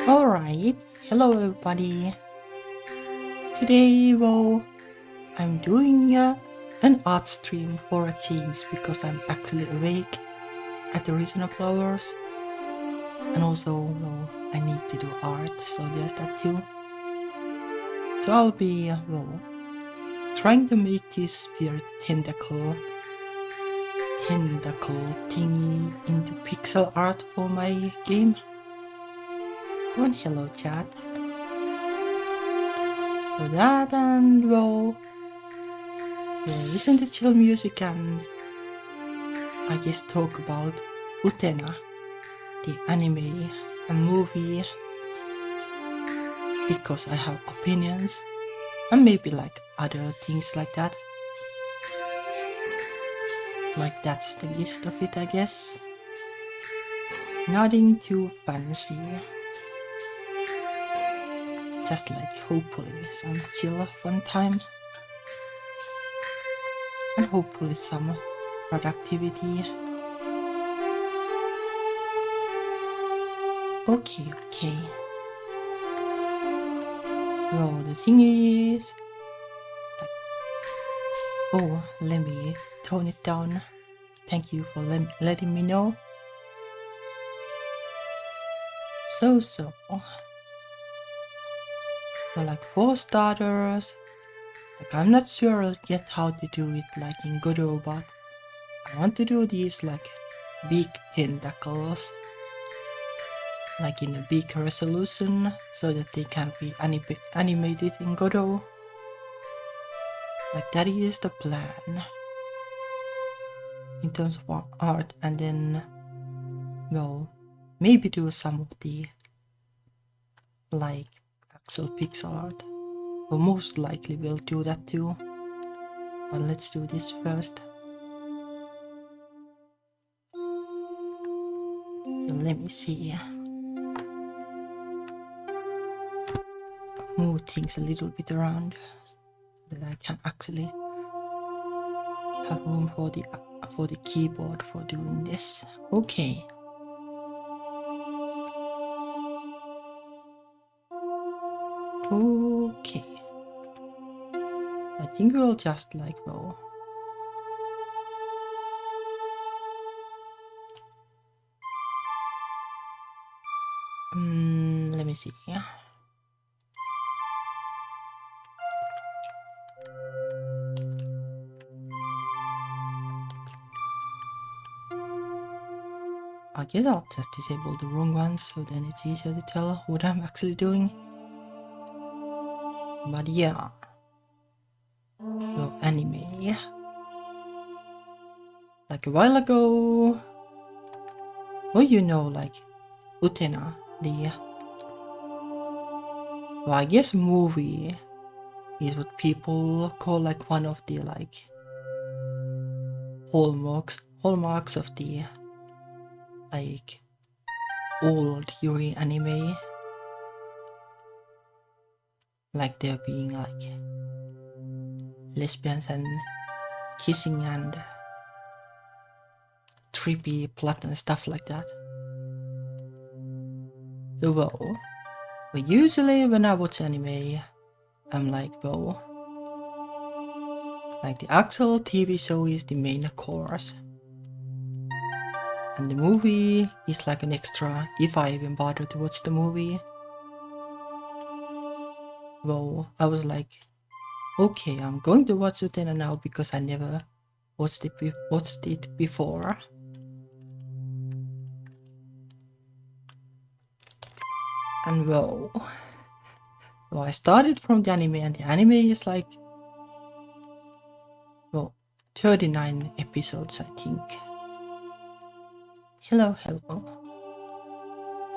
Alright, hello everybody. Today, I'm doing an art stream for a change because I'm actually awake at the reasonable hours. And also, I need to do art, so there's that too. So I'll be, trying to make this weird tentacle thingy into pixel art for my game. And hello chat. So that and listen to chill music and I guess talk about Utena, the anime, a movie, because I have opinions and maybe like other things like that. Like that's the gist of it, I guess. Nothing too fancy. Just like hopefully some chill fun time. And hopefully some productivity. Okay. Well, the thing is... let me tone it down. Thank you for letting me know. So... Well, like for starters, like I'm not sure yet how to do it like in Godot, but I want to do these like big tentacles like in a big resolution so that they can be animated in Godot. Like that is the plan in terms of art, and then maybe do some of the like actual pixel art. Well, most likely we'll do that too. But let's do this first. So let me see. Move things a little bit around so that I can actually have room for the keyboard for doing this. Okay. I think we'll just like let me see. I guess I'll just disable the wrong ones so then it's easier to tell what I'm actually doing. But yeah. Anime. Like a while ago. Like Utena, I guess movie is what people call like one of the like hallmarks of the like old yuri anime. Like there being like lesbians and kissing and trippy plot and stuff like that. So usually when I watch anime, I'm like like the actual TV show is the main course. And the movie is like an extra if I even bother to watch the movie. I was like, okay, I'm going to watch Utena now because I never watched it before. And I started from the anime, and the anime is like 39 episodes, I think. Hello.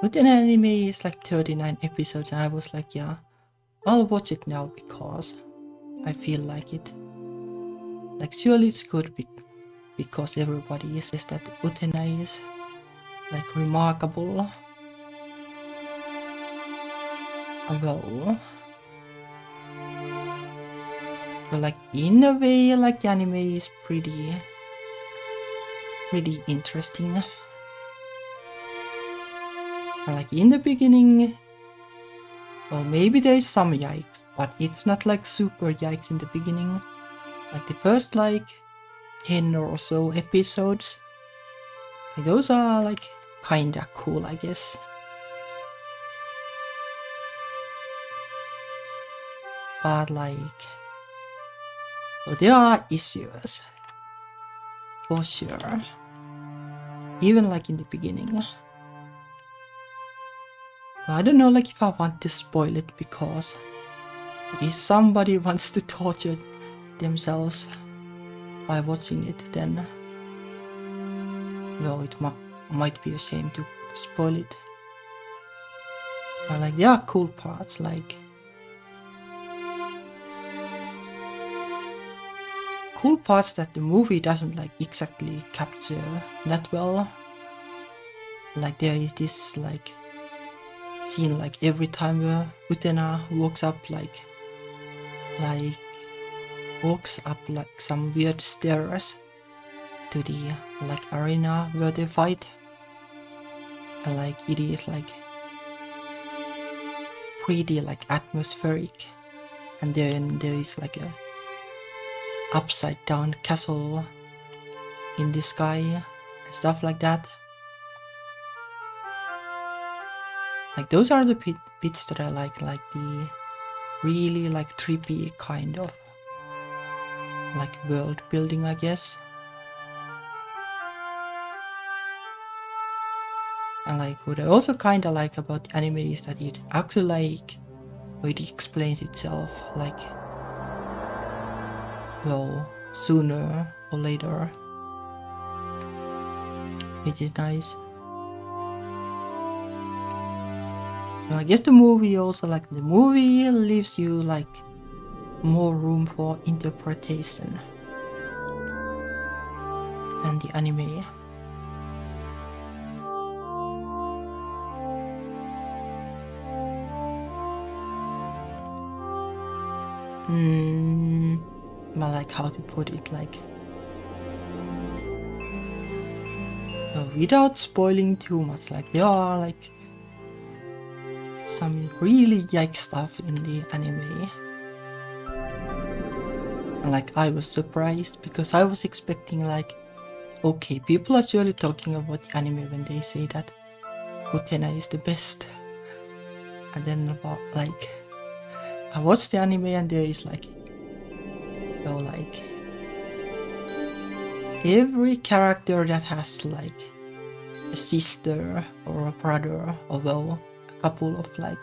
With an anime is like 39 episodes, and I was like, yeah, I'll watch it now because I feel like it. Like surely it's good because everybody says that Utena is like remarkable. Like in a way, like the anime is pretty interesting. Like in the beginning, Well, maybe there is some yikes, but it's not like super yikes in the beginning. Like the first like 10 or so episodes, like, those are like kinda cool, I guess. But like, well, there are issues for sure, even like in the beginning. I don't know like if I want to spoil it, because if somebody wants to torture themselves by watching it, then well, it might be a shame to spoil it. But like there are cool parts, like cool parts that the movie doesn't like exactly capture that well. Like there is this like scene like every time Utena walks up like walks up like some weird stairs to the like arena where they fight, and like it is like pretty like atmospheric, and then there is like a upside down castle in the sky and stuff like that. Like those are the bits that I like the really like trippy kind of like world building, I guess. And like what I also kind of like about the anime is that it actually like it explains itself like, well, sooner or later, which is nice. I guess the movie also like the movie leaves you like more room for interpretation than the anime. But like how to put it, like without spoiling too much, like there are like some really yikes stuff in the anime. And like I was surprised because I was expecting like, okay, people are surely talking about the anime when they say that Utena is the best. And then about like I watched the anime and there is like, like every character that has like a sister or a brother, or well, a couple of like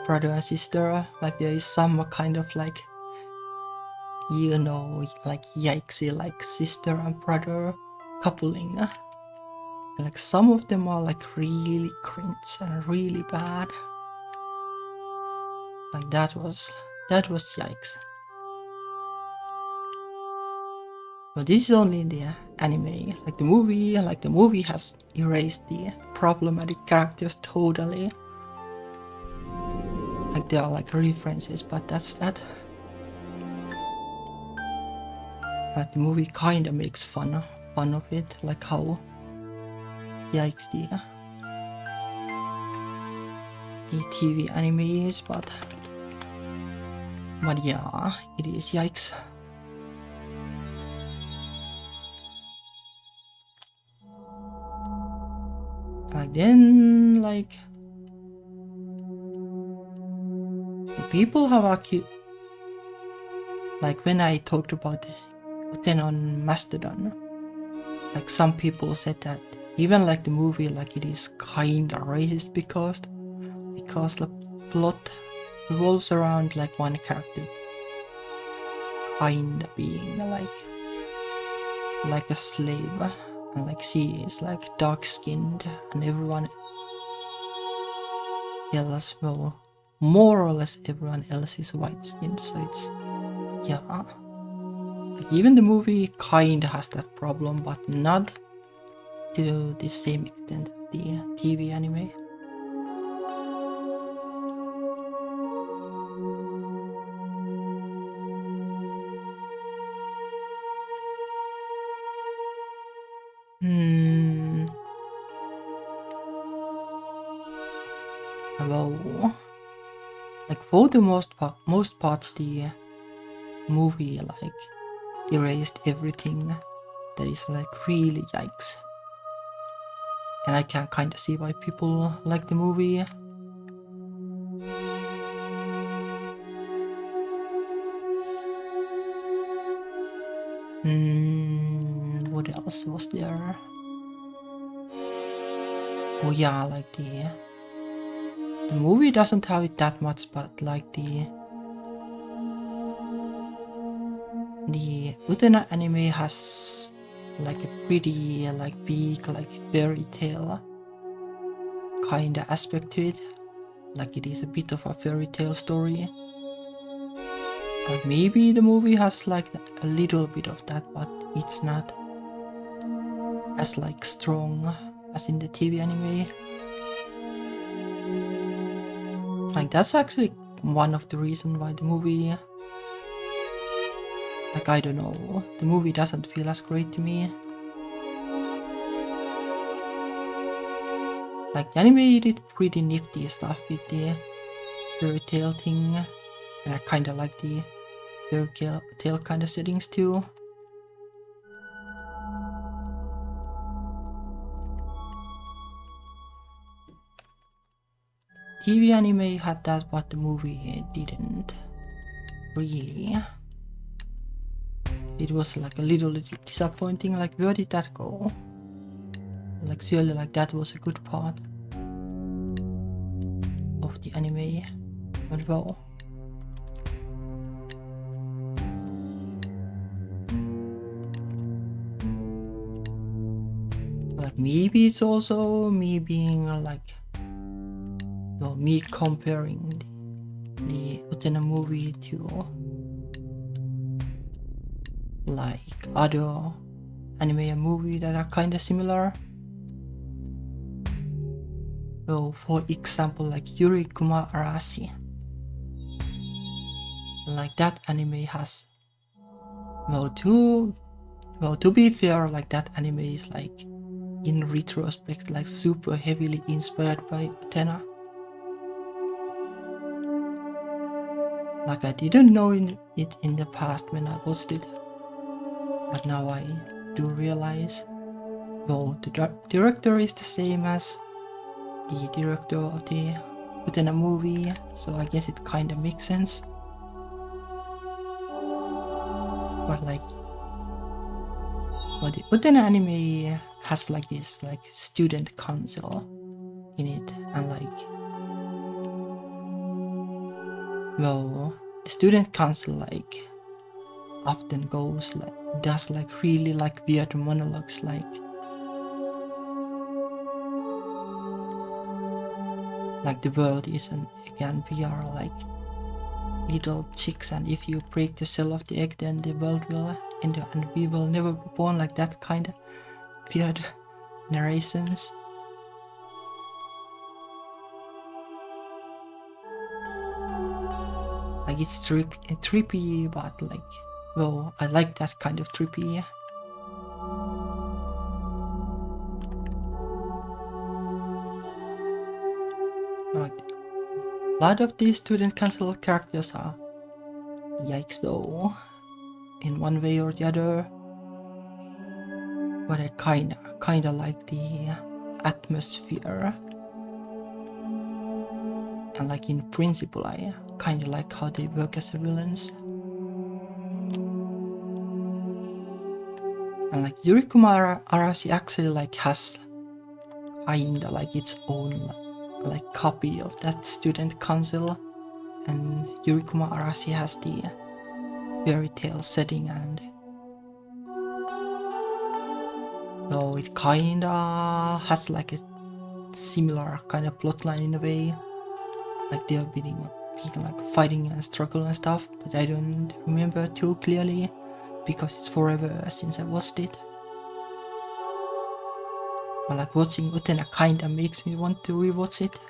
brother and sister, like there is some kind of like, you know, like yikesy like sister and brother coupling. And like some of them are like really cringe and really bad. Like that was yikes. But this is only in the anime. Like the movie has erased the problematic characters totally. Like there are like references, but that's that. But the movie kinda makes fun of it, like how yikes the TV anime is, but yeah, it is yikes. Like then like people have accused, like when I talked about Utena on Mastodon, like some people said that even like the movie, like it is kinda racist because the plot revolves around like one character kinda being like a slave, and like she is like dark skinned and everyone else, well, more or less everyone else is white skinned, so it's, yeah, like even the movie kinda has that problem, but not to the same extent as the TV anime. Well, like for the most parts, the movie like erased everything that is like really yikes, and I can kind of see why people like the movie. What else was there? Oh yeah, like the movie doesn't have it that much, but like the Utena anime has like a pretty like big like fairy tale kind of aspect to it. Like it is a bit of a fairy tale story. Like maybe the movie has like a little bit of that, but it's not as like strong as in the TV anime. Like that's actually one of the reasons why the movie, like I don't know, the movie doesn't feel as great to me. Like the anime did pretty nifty stuff with the fairy tale thing, and I kinda like the fairy tale kind of settings too. TV anime had that, but the movie didn't really. It was like a little disappointing, like where did that go? Like surely like that was a good part of the anime, but well. Like maybe it's also me being like, well, me comparing the Utena movie to like other anime and movie that are kind of similar. Well, for example, like Yuri Arasi. Like that anime has, well, to be fair, like that anime is like in retrospect like super heavily inspired by Utena. Like I didn't know it in the past when I watched it, but now I do realize. Well, the director is the same as the director of the Utena movie, so I guess it kind of makes sense. But like, well, the Utena anime has like this like student council in it, and like, well, the student council like often does like really like weird monologues, like the world is and again we are like little chicks, and if you break the shell of the egg then the world will end and we will never be born, like that kind of weird narrations. Like it's trippy, but like, well, I like that kind of trippy. Like a lot of these student council characters are yikes though, in one way or the other. But I kinda like the atmosphere. And like in principle, I kinda like how they work as villains. And like Yurikuma Arashi actually like has kinda like its own like copy of that student council, and Yurikuma Arashi has the fairy tale setting, and so it kinda has like a similar kind of plotline in a way. Like they're being like fighting and struggle and stuff, but I don't remember too clearly because it's forever since I watched it. But like watching Utena kinda makes me want to rewatch it.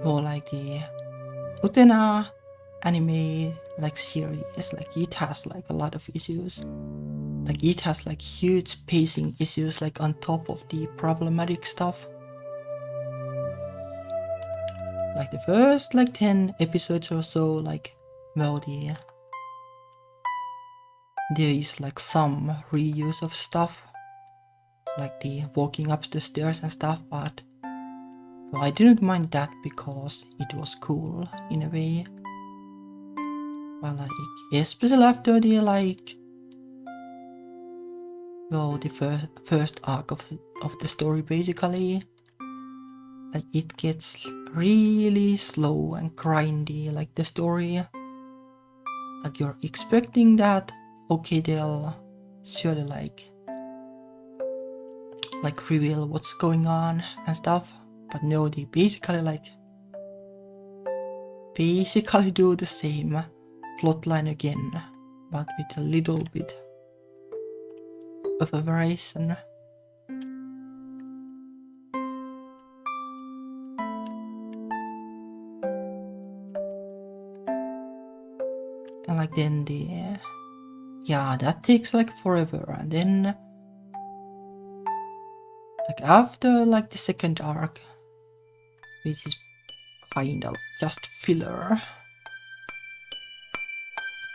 or like the Utena anime like series, like it has like a lot of issues. Like it has like huge pacing issues like on top of the problematic stuff. Like the first like 10 episodes or so, like well there is like some reuse of stuff, like the walking up the stairs and stuff, but well, I didn't mind that because it was cool in a way. But like especially after the like well the first arc of the story basically, like it gets really slow and grindy, like the story. Like you're expecting that okay they'll surely like reveal what's going on and stuff, but no, they basically do the same plotline again, but with a little bit of a variation. And like then that takes like forever, and then like after like the second arc, which is kind of just filler,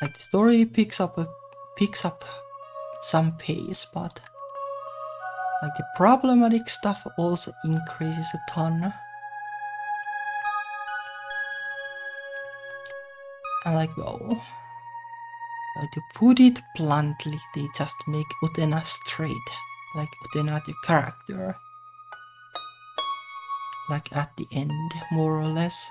like the story picks up some pace, but like the problematic stuff also increases a ton. And like well, to put it bluntly, they just make Utena straight, like Utena the character, like at the end, more or less.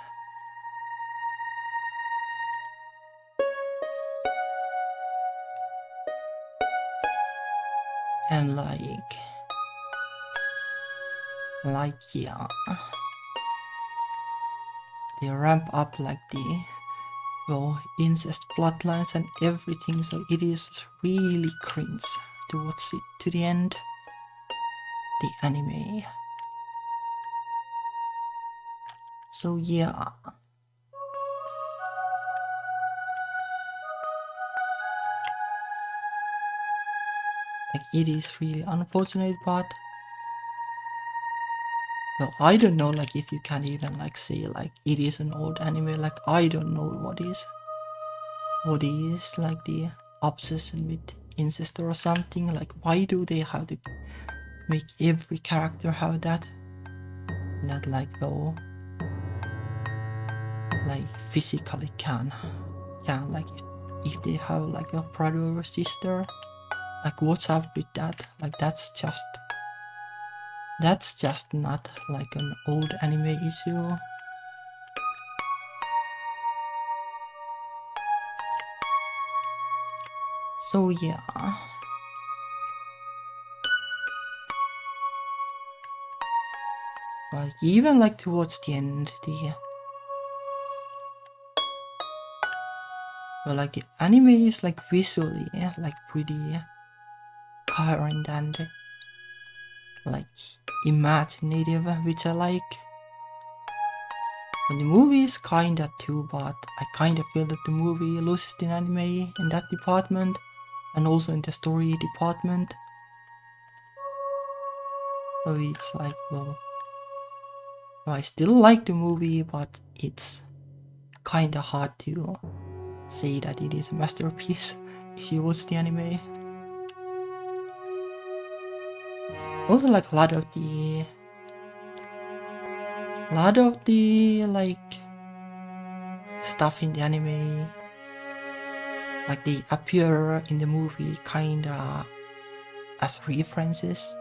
And yeah, they ramp up like the incest plotlines and everything, so it is really cringe towards it to the end, the anime. So yeah. Like it is really unfortunate, but well, I don't know like if you can even like say like it is an old anime, like I don't know what is like the obsession with incest or something. Like why do they have to make every character have that like like physically can like if they have like a brother or sister, like what's up with that? Like that's just not like an old anime issue. So yeah. Like even like towards the end, like the anime is like visually like pretty coherent and like imaginative, which I like. And the movie is kinda too, but I kinda feel that the movie loses the anime in that department and also in the story department. So it's like I still like the movie, but it's kinda hard to say that it is a masterpiece if you watch the anime. Also like a lot of the like stuff in the anime, like they appear in the movie kinda as references.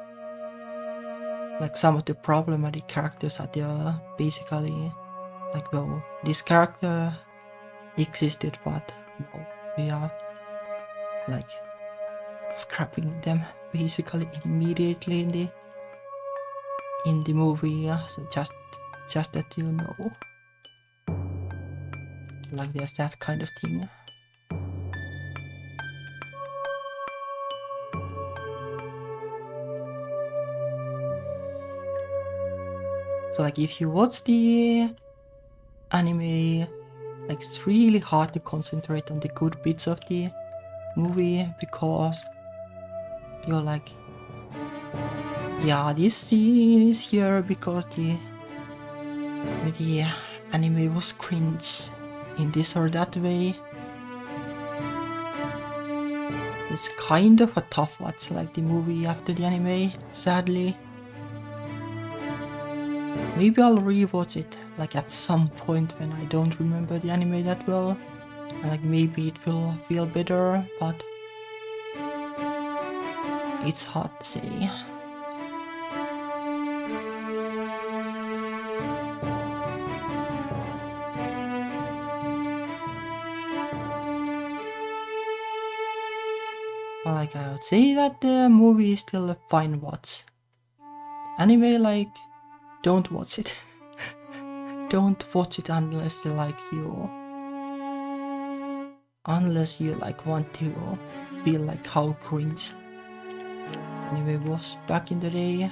Like some of the problematic characters are there basically, like this character existed, but we are like scrapping them basically immediately in the movie. So just that you know, like there's that kind of thing. So like if you watch the anime, like it's really hard to concentrate on the good bits of the movie because you're like, yeah, this scene is here because the anime was cringe in this or that way. It's kind of a tough watch, like the movie after the anime, sadly. Maybe I'll rewatch it like at some point when I don't remember the anime that well, and like maybe it will feel better, but it's hard to say. But like I would say that the movie is still a fine watch. Anime, like, don't watch it. Don't watch it unless you like want to feel like how cringe anime was back in the day.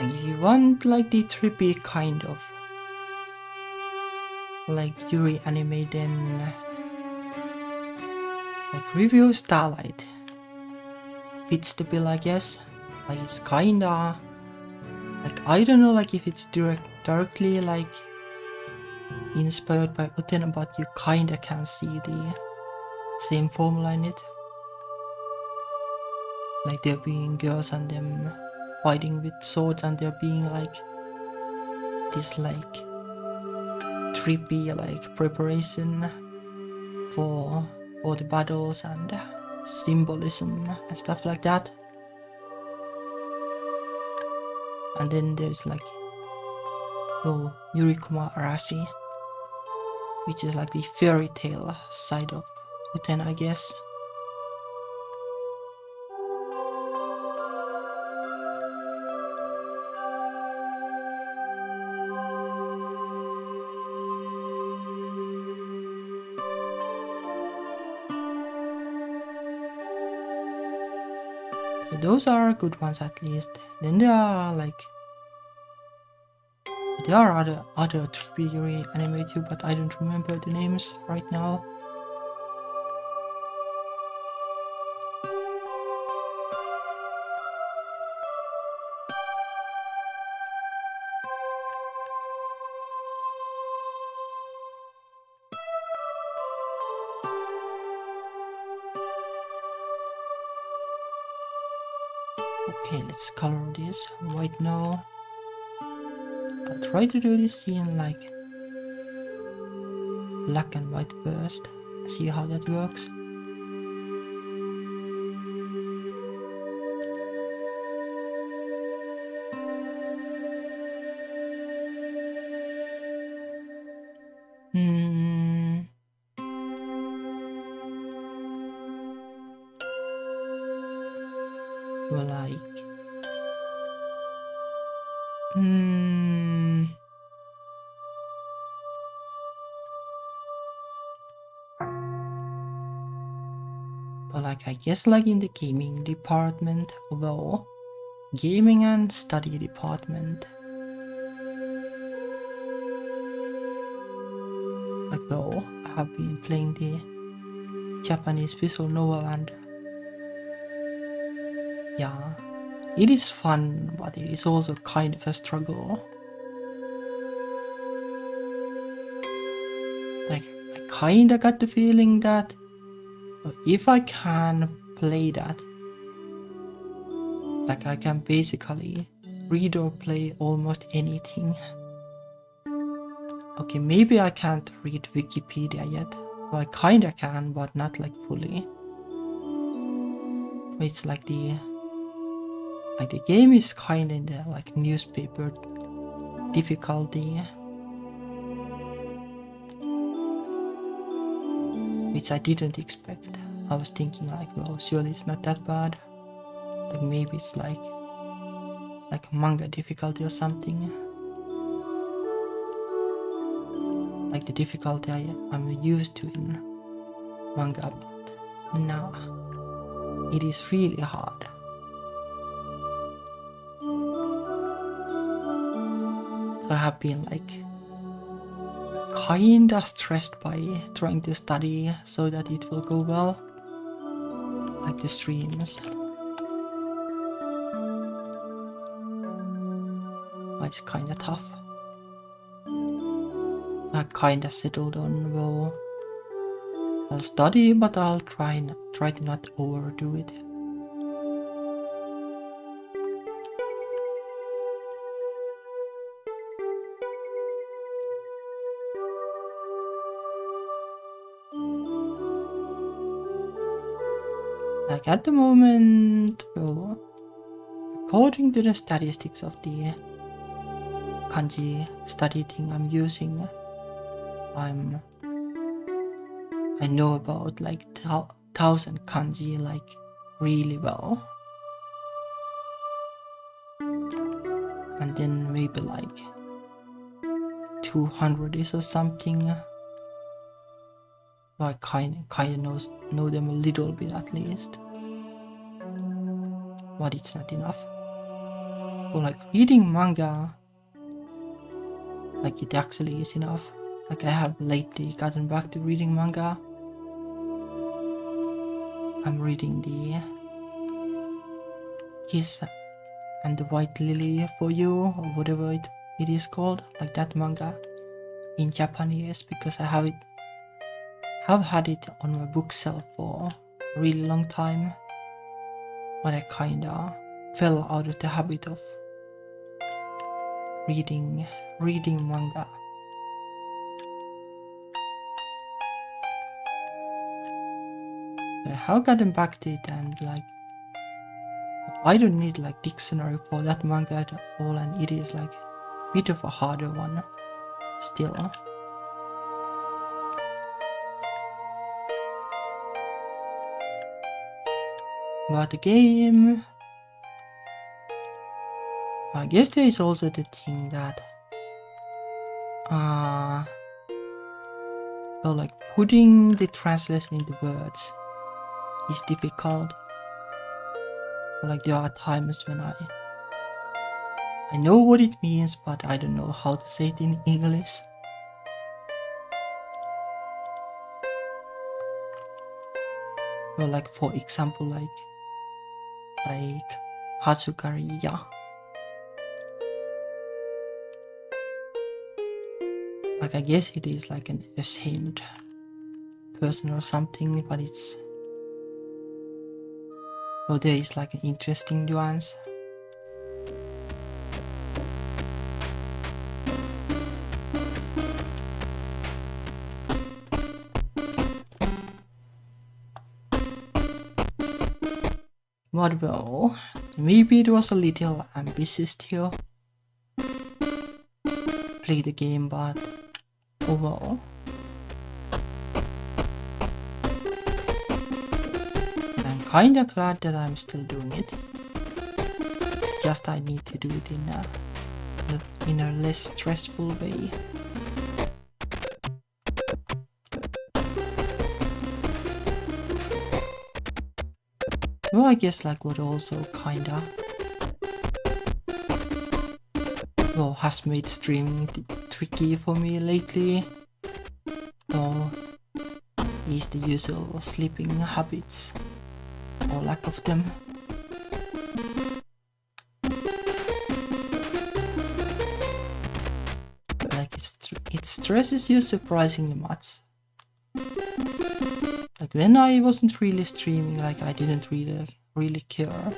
And if you want like the trippy kind of like yuri anime, then like review Starlight fits the bill, I guess. Like it's kinda like, I don't know like if it's directly like inspired by Utena, but you kinda can see the same formula in it. Like there being girls and them fighting with swords, and there being like this like trippy like preparation for the battles and symbolism and stuff like that. And then there's like Yuri Arashi, which is like the fairy tale side of Utena, I guess. So those are good ones at least. Then there are other trippy Yuri anime too, but I don't remember the names right now. Okay, let's color this right now. I'll try to do this in like black and white first, see how that works. Well, like but like I guess like in the gaming department, well, gaming and study department, like well, I have been playing the Japanese visual novel, and yeah, it is fun, but it is also kind of a struggle. Like I kinda got the feeling that if I can play that, like I can basically read or play almost anything. Okay, maybe I can't read Wikipedia yet. Well, I kinda can, but not like fully. It's like the game is kinda in the like newspaper difficulty, which I didn't expect. I was thinking like, well, surely it's not that bad. Like maybe it's like manga difficulty or something. like the difficulty I'm used to in manga, but nah, it is really hard. So I have been like kinda stressed by trying to study so that it will go well, like the streams. But it's kinda tough. I kinda settled on, well, I'll study, but I'll try to not overdo it. Like at the moment, well, according to the statistics of the kanji study thing I'm using, I know about like 1,000 kanji like really well, and then maybe like 200 is or something. I kinda know them a little bit at least, but it's not enough. So like reading manga, like it actually is enough. Like I have lately gotten back to reading manga. I'm reading the Kiss and the White Lily for You, or whatever it is called, like that manga in Japanese, because I have had it on my bookshelf for a really long time, but I kinda fell out of the habit of reading manga. I have gotten back to it, and like I don't need like dictionary for that manga at all, and it is like a bit of a harder one still. But the game, I guess there is also the thing that well, like putting the translation into words is difficult. So like there are times when I know what it means, but I don't know how to say it in English. Well, like for example, like Hatsukariya. Like I guess it is like an ashamed person or something, but it's, well, there is like an interesting nuance. But well, maybe it was a little ambitious to play the game, but overall, and I'm kinda glad that I'm still doing it. Just I need to do it in a less stressful way. Well, I guess like what also kinda has made streaming tricky for me lately, is the usual sleeping habits, or lack of them. Like it stresses you surprisingly much. Like when I wasn't really streaming, like I didn't really care.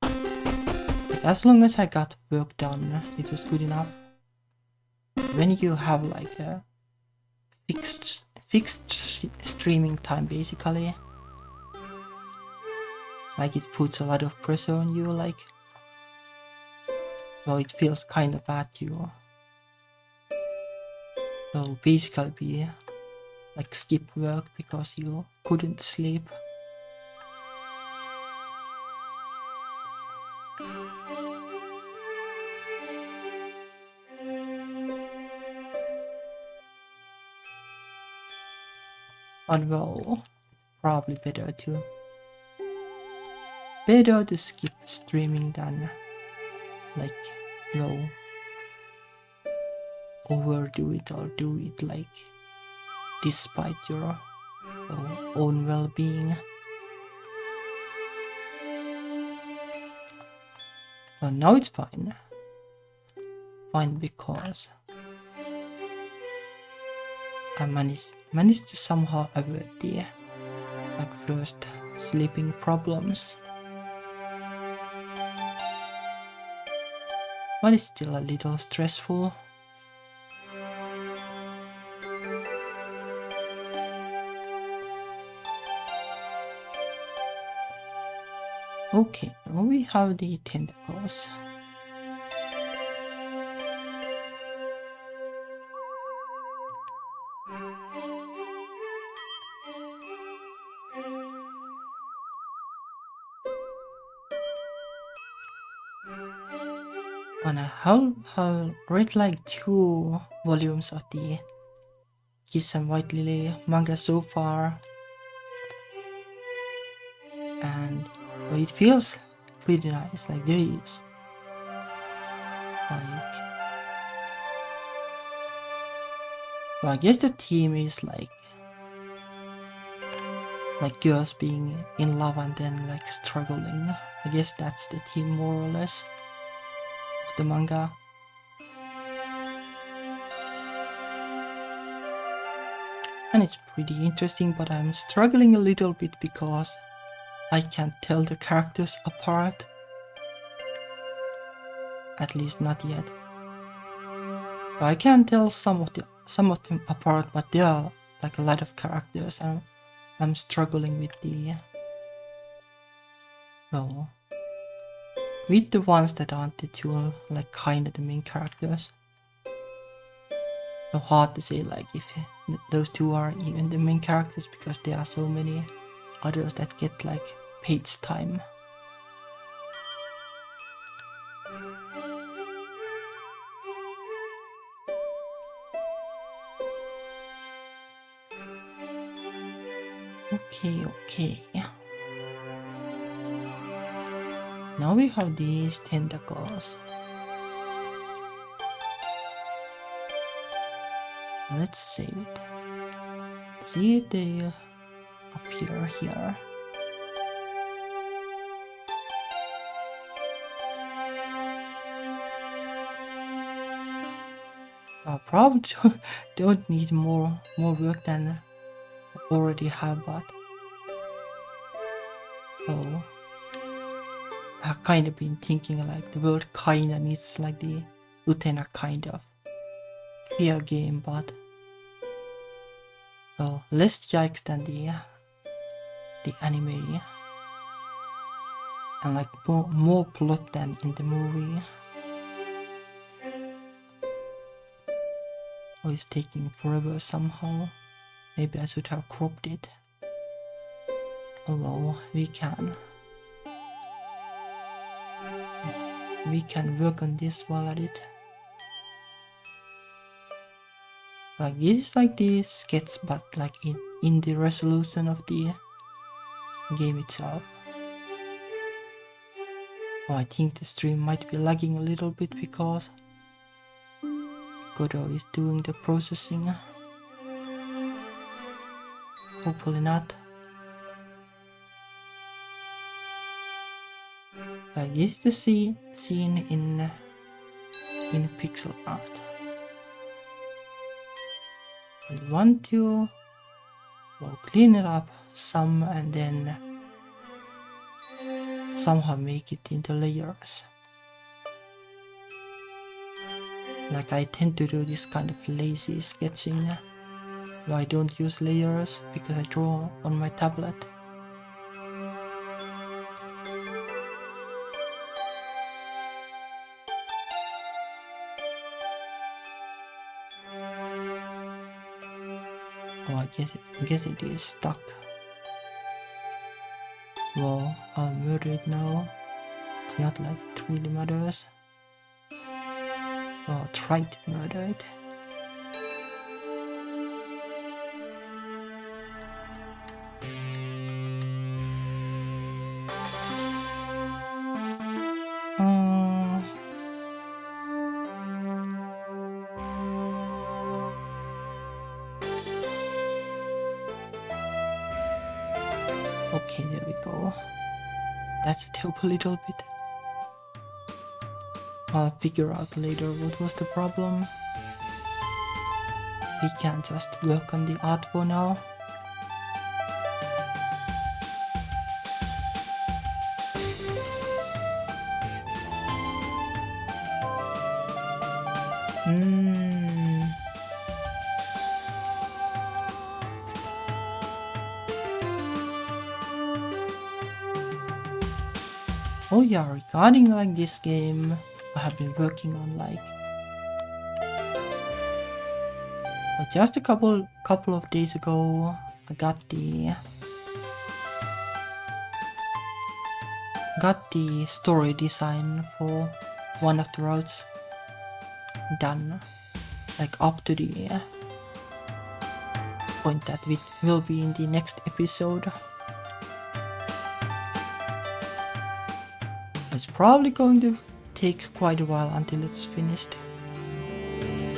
Like as long as I got work done, it was good enough. When you have like a fixed streaming time, basically, like it puts a lot of pressure on you. Like, well, it feels kind of bad to, well, basically be like skip work because you couldn't sleep. Although, probably better to skip streaming than like overdo it or do it like despite your own well-being. Well, now it's fine. Fine because I managed to somehow avoid the first sleeping problems. But it's still a little stressful. Okay, now we have the tentacles. And I have read like 2 volumes of the Kiss and White Lily manga so far, and it feels pretty nice. Like there is well, I guess the theme is like girls being in love and then like struggling. I guess that's the theme more or less of the manga. And it's pretty interesting, but I'm struggling a little bit because I can't tell the characters apart. At least not yet. I can tell some of them apart, but there are like a lot of characters and I'm struggling with the with the ones that aren't the 2 like kind of the main characters. So hard to say like if those 2 are even the main characters because there are so many others that get like page time. Okay. Now we have these tentacles. Let's save it. See if they appear here. I probably don't need more work than I already have, but I've kind of been thinking like the world kinda needs like the Utena kind of fear game, but less yikes than the anime, and like more plot than in the movie. It's taking forever somehow. Maybe I should have cropped it. Oh well, we can work on this while at it. Like this is like the sketch, but like in the resolution of the game itself. I think the stream might be lagging a little bit because Godot is doing the processing. Hopefully not. This is the scene in pixel art. I want to clean it up some and then somehow make it into layers. Like I tend to do this kind of lazy sketching where I don't use layers because I draw on my tablet. I guess it is stuck. Well, I'll murder it now. It's not like it really matters. I'll try to murder it. Okay, there we go. That's it up a little bit. I'll figure out later what was the problem. We can't just work on the art for now. Oh yeah, regarding like this game, I have been working on like just a couple of days ago. I got the story design for one of the routes done, like up to the point that will be in the next episode. It's probably going to take quite a while until it's finished,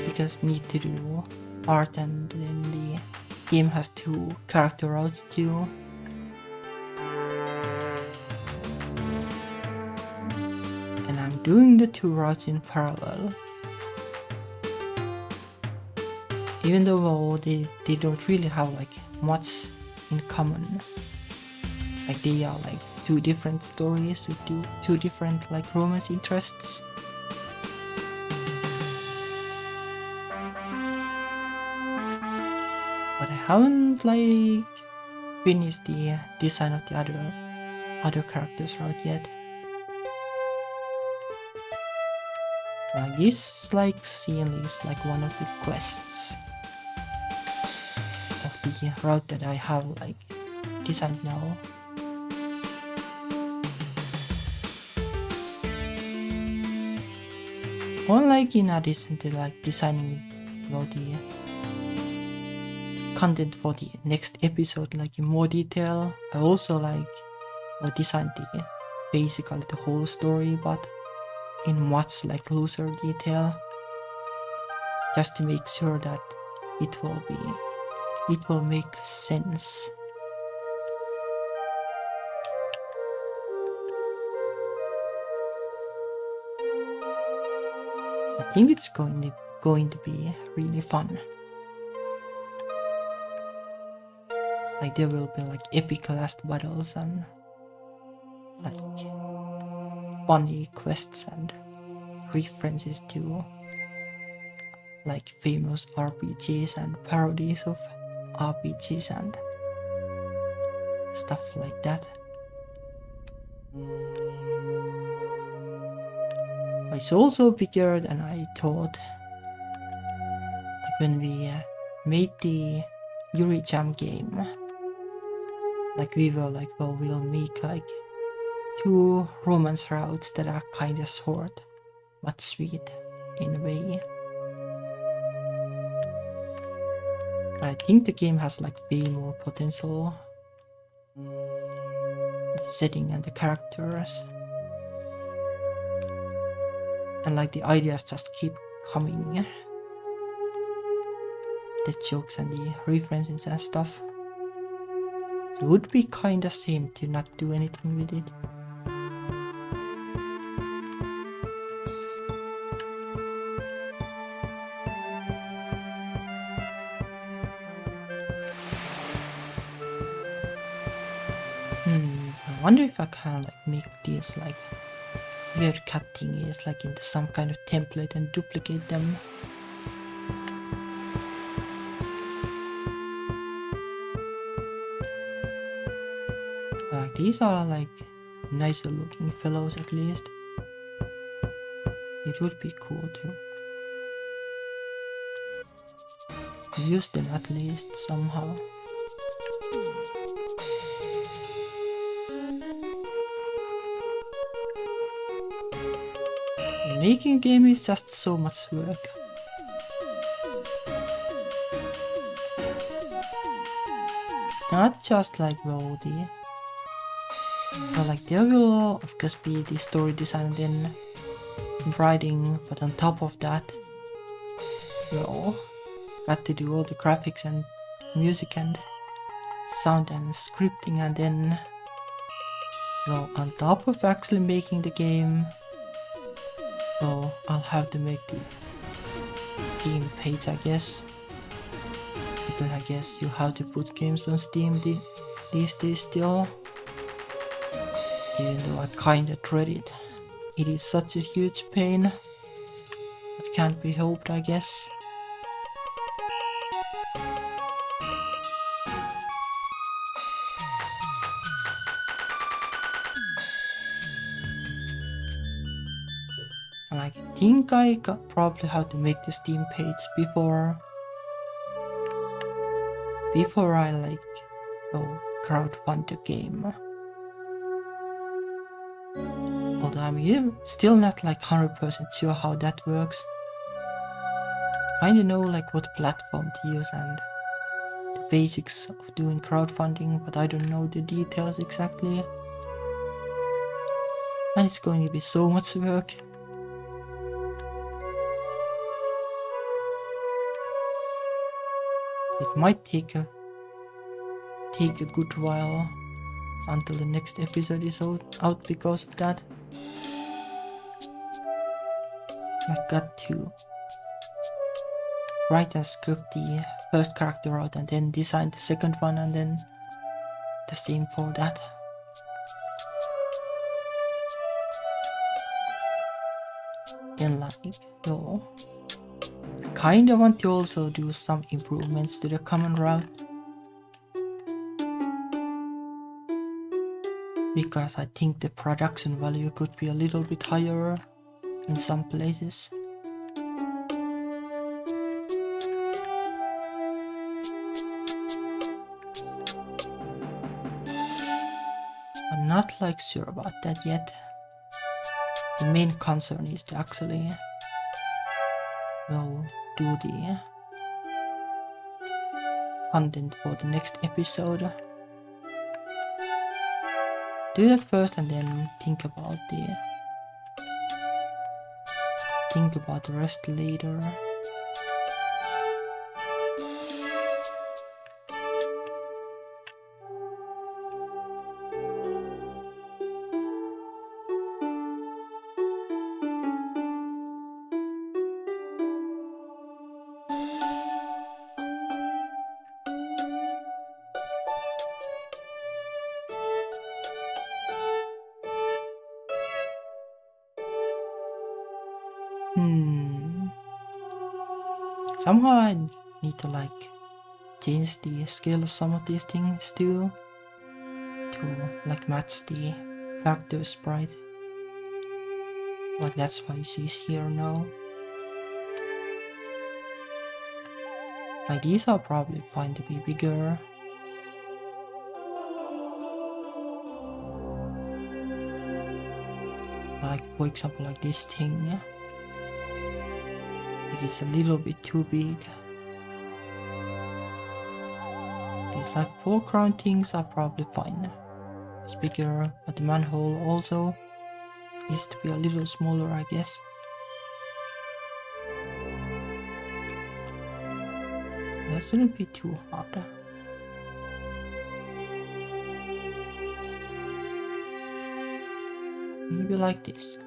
because need to do art, and then the game has 2 character routes too. And I'm doing the 2 routes in parallel. Even though they don't really have like much in common. Like they are like 2 different stories with two different like romance interests. But I haven't like finished the design of the other characters route yet. This like scene is like one of the quests of the route that I have like designed now. Or like in addition to like designing about the content for the next episode like in more detail, I also like designed the basically the whole story, but in much like looser detail, just to make sure that it will make sense. I think it's going to be really fun. Like there will be like epic last battles and like funny quests and references to like famous RPGs and parodies of RPGs and stuff like that. It's also bigger than I thought. Like when we made the Yuri Jam game, like we were like, well, we'll make like 2 romance routes that are kinda short but sweet in a way. I think the game has like way more potential. The setting and the characters. And like the ideas just keep coming. The jokes and the references and stuff. So it would be kinda shame to not do anything with it. I wonder if I can like make these like weird cat thingies like into some kind of template and duplicate them. These are like nicer looking fellows at least. It would be cool to use them at least somehow. Making a game is just so much work. Not just like Rowdy, but like there will of course be the story design and then writing, but on top of that, well, got to do all the graphics and music and sound and scripting, and then on top of actually making the game, I'll have to make the Steam page, I guess, because I guess you have to put games on Steam these days still, even though I kinda dread it. It is such a huge pain, but can't be helped, I guess. And I think I probably have to make the Steam page before I crowdfund the game. Although I'm still not like 100% sure how that works. Kinda know like what platform to use and the basics of doing crowdfunding, but I don't know the details exactly. And it's going to be so much work. It might take a good while until the next episode is out because of that. I got to write and script the first character out and then design the second one, and then the same for that. Then I kinda want to also do some improvements to the common route, because I think the production value could be a little bit higher in some places. I'm not like sure about that yet. The main concern is to actually do the content for the next episode. Do that first and then think about the rest later. Somehow I need to like change the scale of some of these things too, to like match the character sprite. Like that's why she's here now. Like these are probably fine to be bigger. Like for example like this thing. It's a little bit too big. These like foreground things are probably fine. It's bigger, but the manhole also needs to be a little smaller, I guess. That shouldn't be too hard. Maybe like this.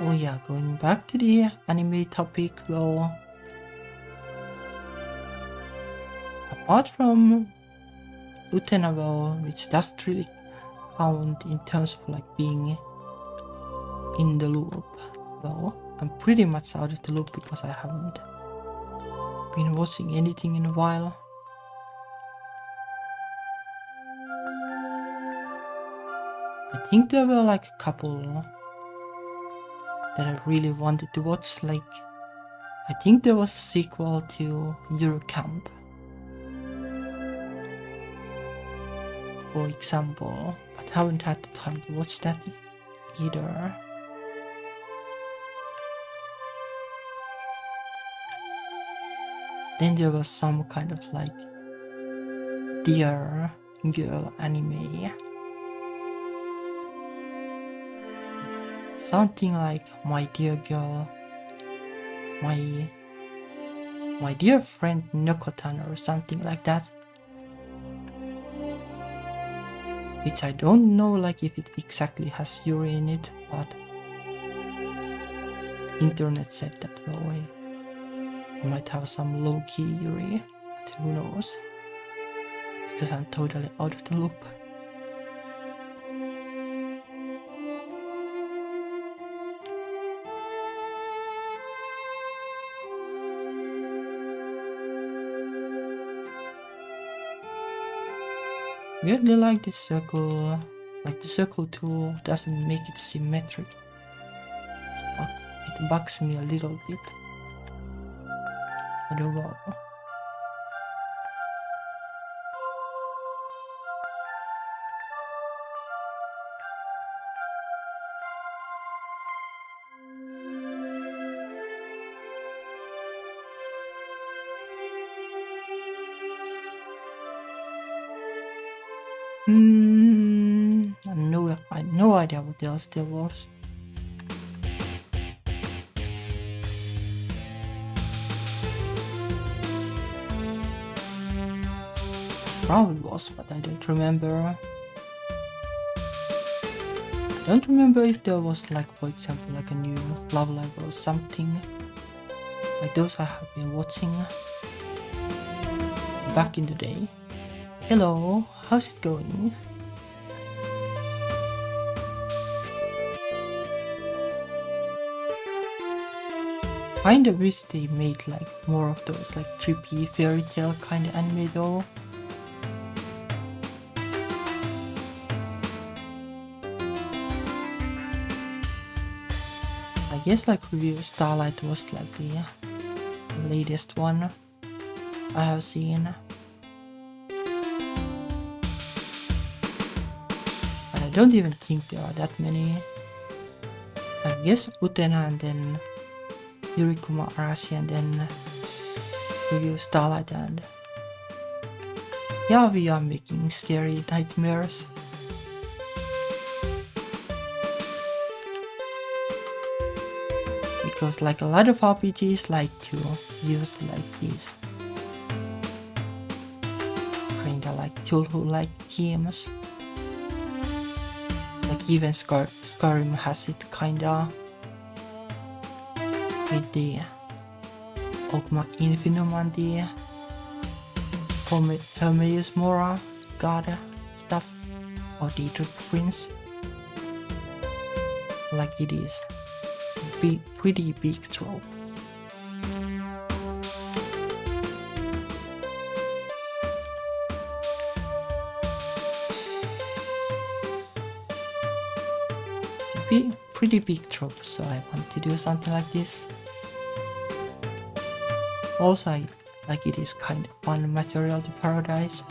Oh yeah, going back to the anime topic, well, apart from Utena, well, which doesn't really count in terms of like being in the loop, well, I'm pretty much out of the loop because I haven't been watching anything in a while. I think there were like a couple that I really wanted to watch, like I think there was a sequel to Yuri Camp, for example, but haven't had the time to watch that either. Then there was some kind of like dear girl anime. something like my dear girl, my dear friend Nokotan or something like that. Which I don't know like if it exactly has yuri in it, but internet said that way. I might have some low-key yuri, but who knows? Because I'm totally out of the loop. Weirdly like this circle, like the circle tool doesn't make it symmetric. But it bugs me a little bit. I don't know. I had no idea what else there was. Probably was, but I don't remember. I don't remember if there was like, for example, like a new Love Live or something. Like those I have been watching back in the day. Hello, how's it going? Kinda wish they made like more of those like trippy fairy tale kinda anime though. I guess like Review Starlight was like the latest one I have seen. I don't even think there are that many. I guess Utena and then Yuri Arashi and then Review Starlight and yeah, we are making scary nightmares. Because like a lot of RPGs like to use like these kinda like Tulhu-like themes. Like even Skyrim has it kinda with the Ogma Infinum and the Hermes Mora god stuff, or the Druid Prince. Like it is pretty big trope. It's a pretty big trope, so I want to do something like this. Also, like it is kind of fun material to parodize.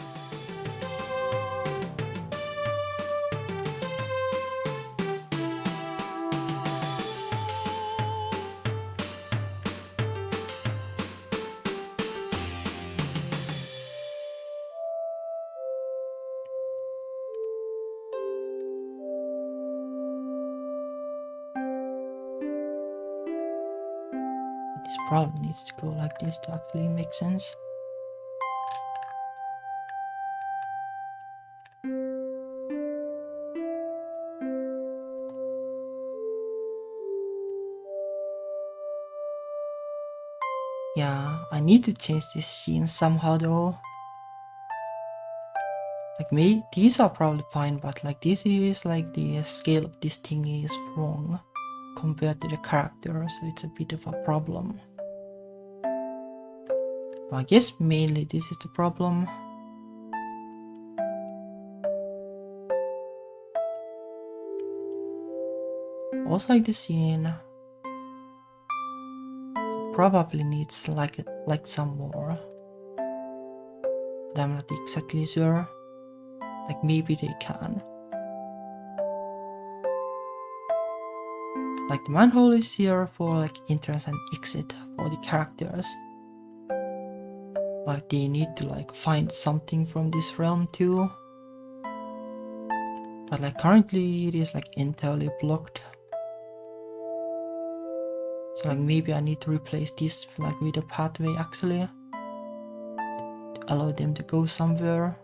This probably needs to go like this to actually make sense. Yeah, I need to change this scene somehow though. Like these are probably fine, but like this is like the scale of this thing is wrong compared to the character, so it's a bit of a problem. I guess mainly this is the problem. Also like the scene probably needs like some more, but I'm not exactly sure. Like maybe they can. Like the manhole is here for like entrance and exit for the characters. Like they need to like find something from this realm too. But like currently it is like entirely blocked. So like maybe I need to replace this like with a pathway actually, to allow them to go somewhere.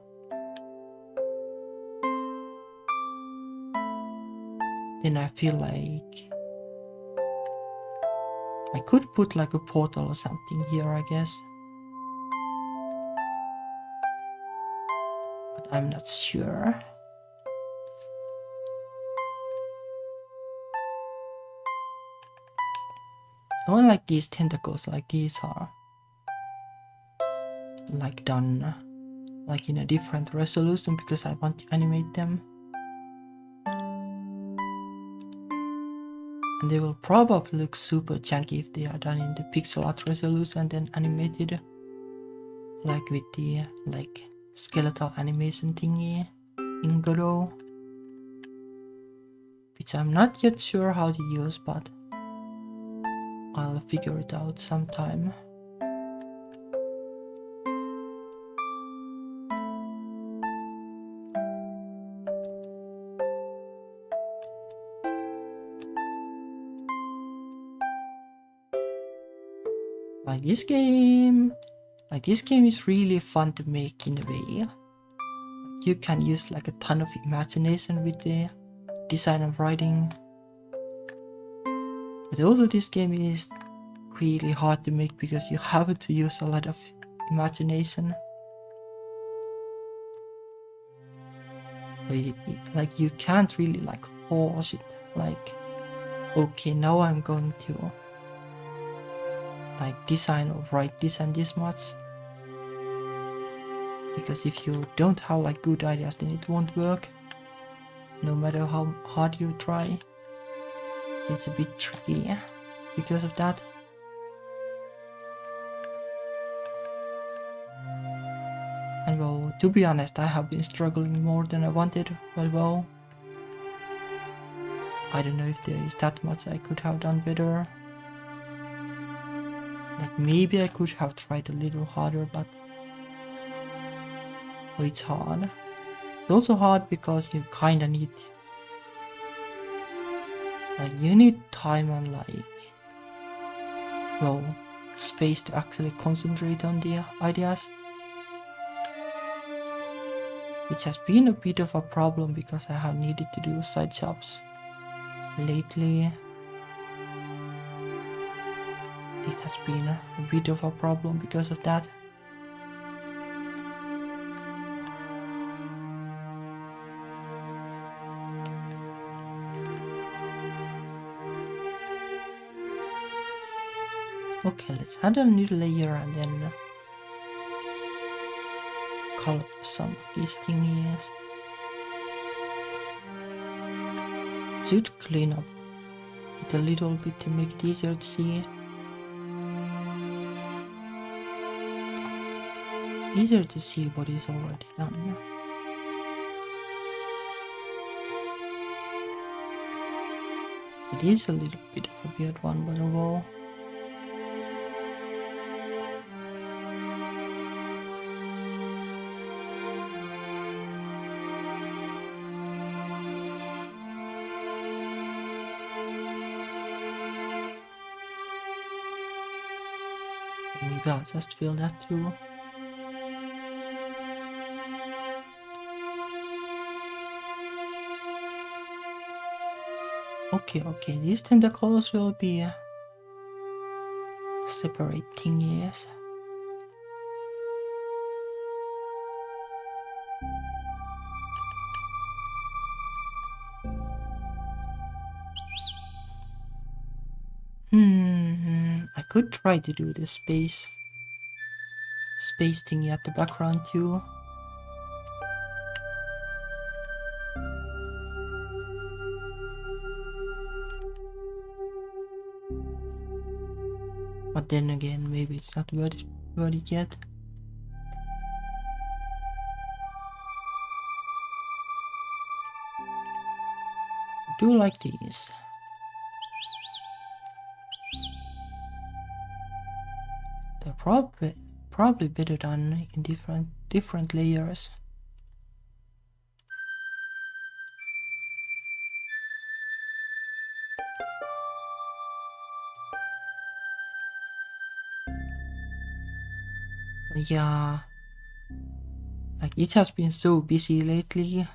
Then I feel like I could put like a portal or something here, I guess. But I'm not sure. I want like these tentacles, like these are like done like in a different resolution because I want to animate them. And they will probably look super janky if they are done in the pixel art resolution and then animated like with the like skeletal animation thingy in Godot, which I'm not yet sure how to use, but I'll figure it out sometime. Like this game is really fun to make in a way. You can use like a ton of imagination with the design and writing. But also this game is really hard to make because you have to use a lot of imagination. Like you can't really like force it, like okay, now I'm going to like design or write this and this much, because if you don't have like good ideas then it won't work, no matter how hard you try. It's a bit tricky because of that. And well, to be honest, I have been struggling more than I wanted, but well, I don't know if there is that much I could have done better. Like maybe I could have tried a little harder, but oh, it's hard. It's also hard because you kinda need you need time and like, well, space to actually concentrate on the ideas. Which has been a bit of a problem because I have needed to do side jobs lately. It has been a bit of a problem because of that. Okay, let's add a new layer and then color some of these thingies. Should clean up it a little bit to make it easier to see. Easier to see what is already done. It is a little bit of a weird one, but overall. Maybe I'll just fill that too. Okay, these tentacles will be separate thingies. I could try to do the space thingy at the background too. But then again, maybe it's not worth it yet. I do like these. They're probably better done in different layers. Yeah, like it has been so busy lately.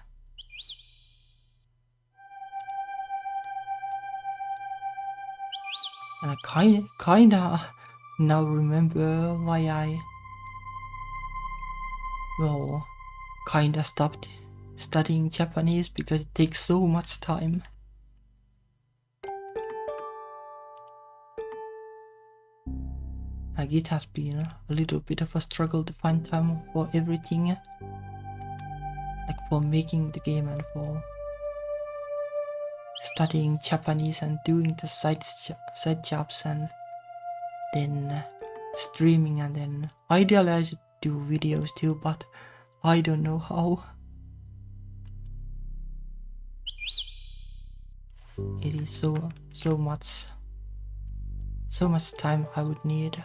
And I kinda now remember why I, well, kinda stopped studying Japanese because it takes so much time. Like it has been a little bit of a struggle to find time for everything. Like for making the game and for studying Japanese and doing the side jobs and then streaming, and then ideally I should do videos too, but I don't know how. It is so much time I would need.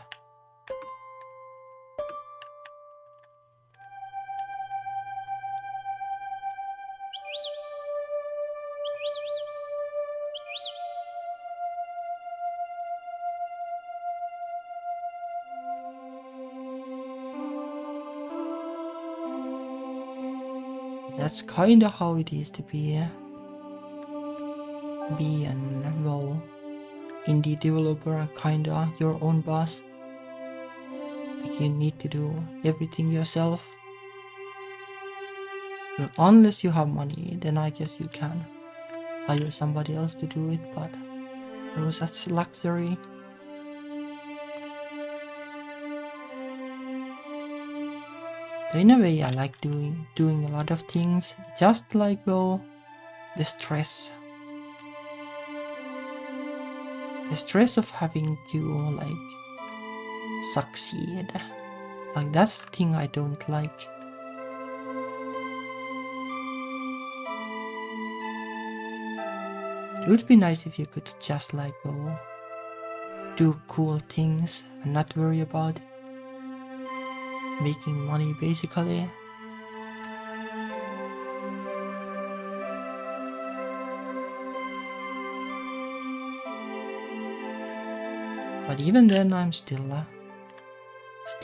That's kinda how it is to be an, well, indie developer and kinda your own boss. Like you need to do everything yourself. Well, unless you have money, then I guess you can hire somebody else to do it, but it was such luxury. So in a way I like doing a lot of things, just like, well, the stress of having to like succeed. Like that's the thing I don't like. It would be nice if you could just like go do cool things and not worry about making money basically. But even then I'm still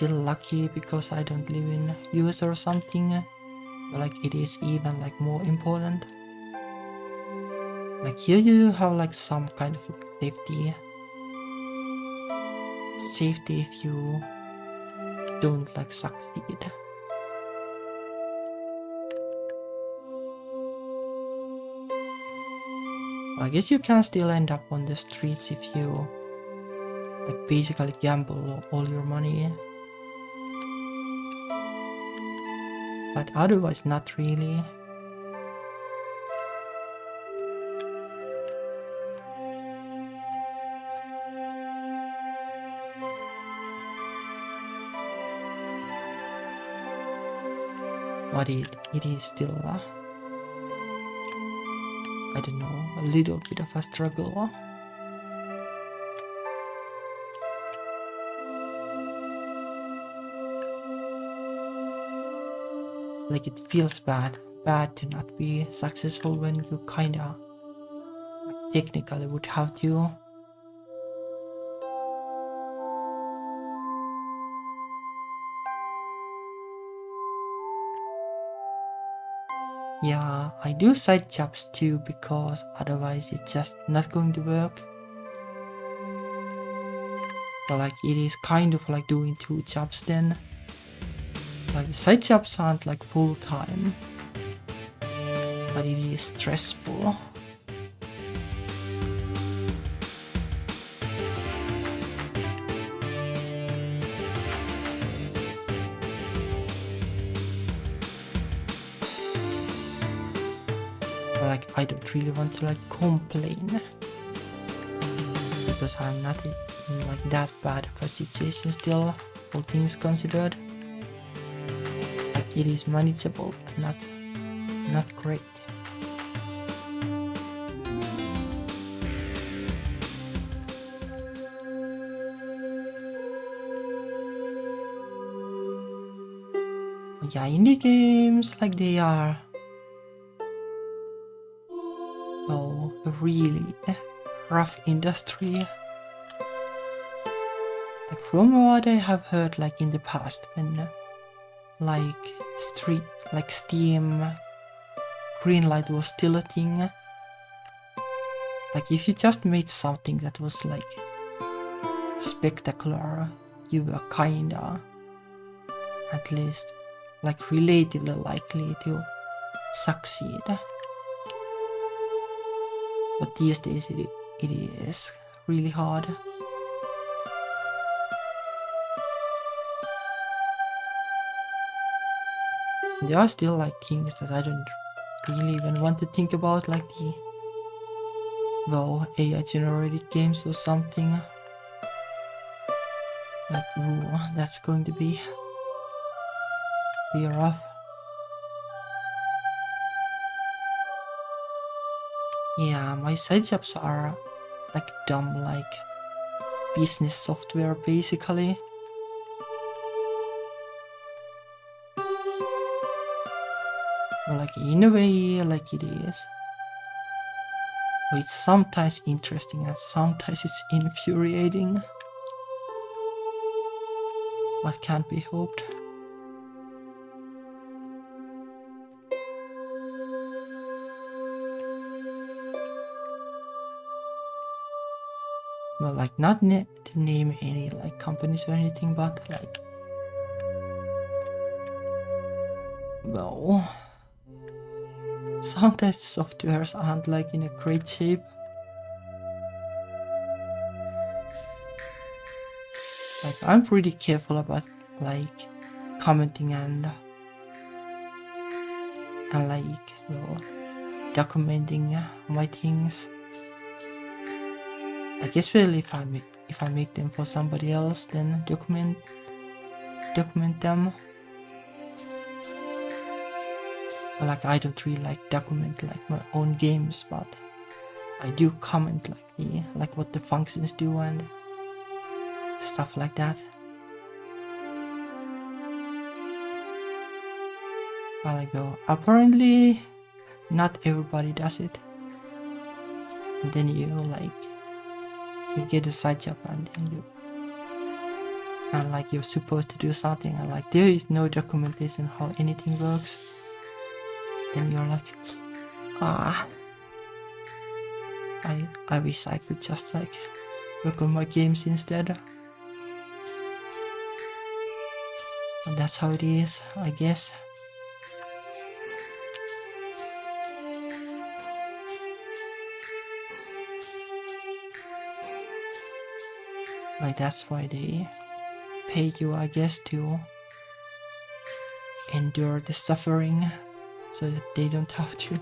lucky because I don't live in US or something. Like it is even like more important. Like here you have like some kind of like safety if you don't like succeed. I guess you can still end up on the streets if you like basically gamble all your money. But otherwise not really. But it is still, I don't know, a little bit of a struggle. Like it feels bad to not be successful when you kinda technically would have to. Yeah, I do side jobs too because otherwise it's just not going to work. But like it is kind of like doing two jobs then. Like the side jobs aren't like full time, but it is stressful. Like I don't really want to like complain because I'm not in like that bad of a situation still, all things considered. Like it is manageable but not great. Yeah, indie games like they are, a really rough industry. Like from what I have heard, like in the past, when like Steam Greenlight was still a thing. Like if you just made something that was like spectacular, you were kinda, at least, like relatively likely to succeed. But these days it is really hard. There are still like things that I don't really even want to think about, like the AI generated games or something. Like, ooh, that's going to be rough. Yeah, my side jobs are like dumb, like business software basically. Well, like in a way, like it is. But it's sometimes interesting and sometimes it's infuriating. What can't be hoped. Well, like not to name any like companies or anything, but like, well, sometimes softwares aren't like in a great shape. Like I'm pretty careful about like commenting and like, well, documenting my things. Like especially if I make them for somebody else, then document them. Like I don't really like document like my own games, but I do comment like what the functions do and stuff like that. But I go, apparently not everybody does it. And then you get a side job and then you're supposed to do something and like there is no documentation how anything works. Then you're like, I wish I could just like work on my games instead. And that's how it is, I guess. Like that's why they pay you, I guess, to endure the suffering so that they don't have to.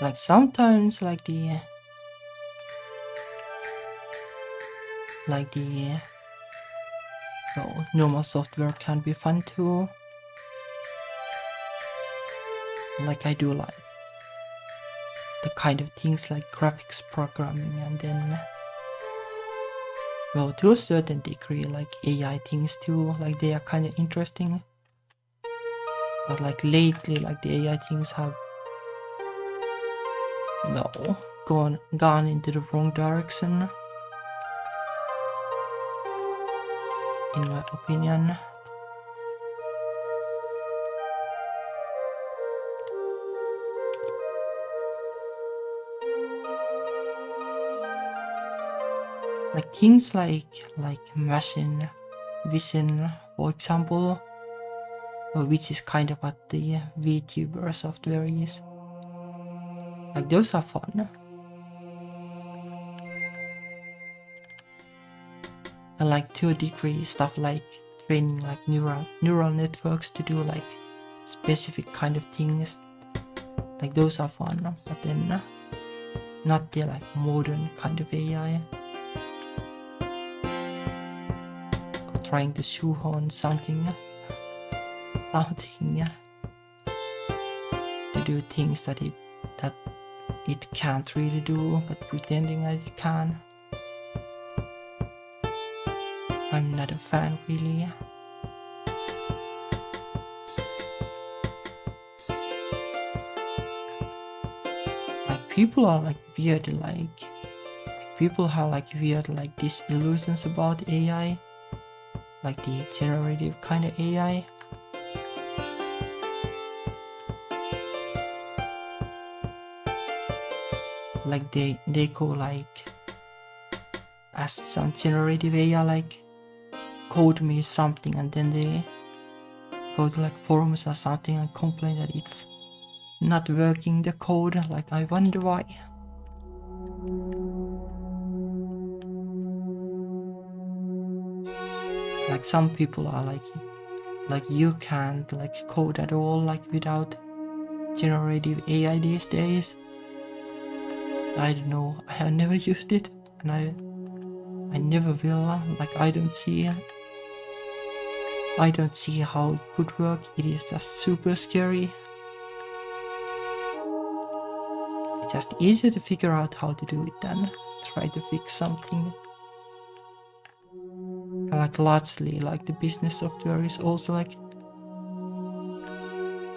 Like sometimes like the normal software can be fun too. Like I do like the kind of things like graphics programming and then to a certain degree like AI things too, like they are kind of interesting. But like lately like the AI things have gone into the wrong direction, in my opinion. Like things like machine vision, for example, which is kind of what the vtuber software is. Like those are fun. And like to a degree stuff like training like neural networks to do like specific kind of things, like those are fun, but then not the like modern kind of AI. Or trying to shoehorn something to do things that it can't really do, but pretending that it can. I'm not a fan really. Like people are like weird, like people have like weird like these illusions about AI, like the generative kind of AI. Like they go like ask some generative AI like code me something, and then they go to like forums or something and complain that it's not working the code. Like I wonder why. Like some people are like you can't like code at all like without generative AI these days. I don't know, I have never used it, and I never will. Like I don't see how it could work. It is just super scary. It's just easier to figure out how to do it than try to fix something. And like largely like the business software is also like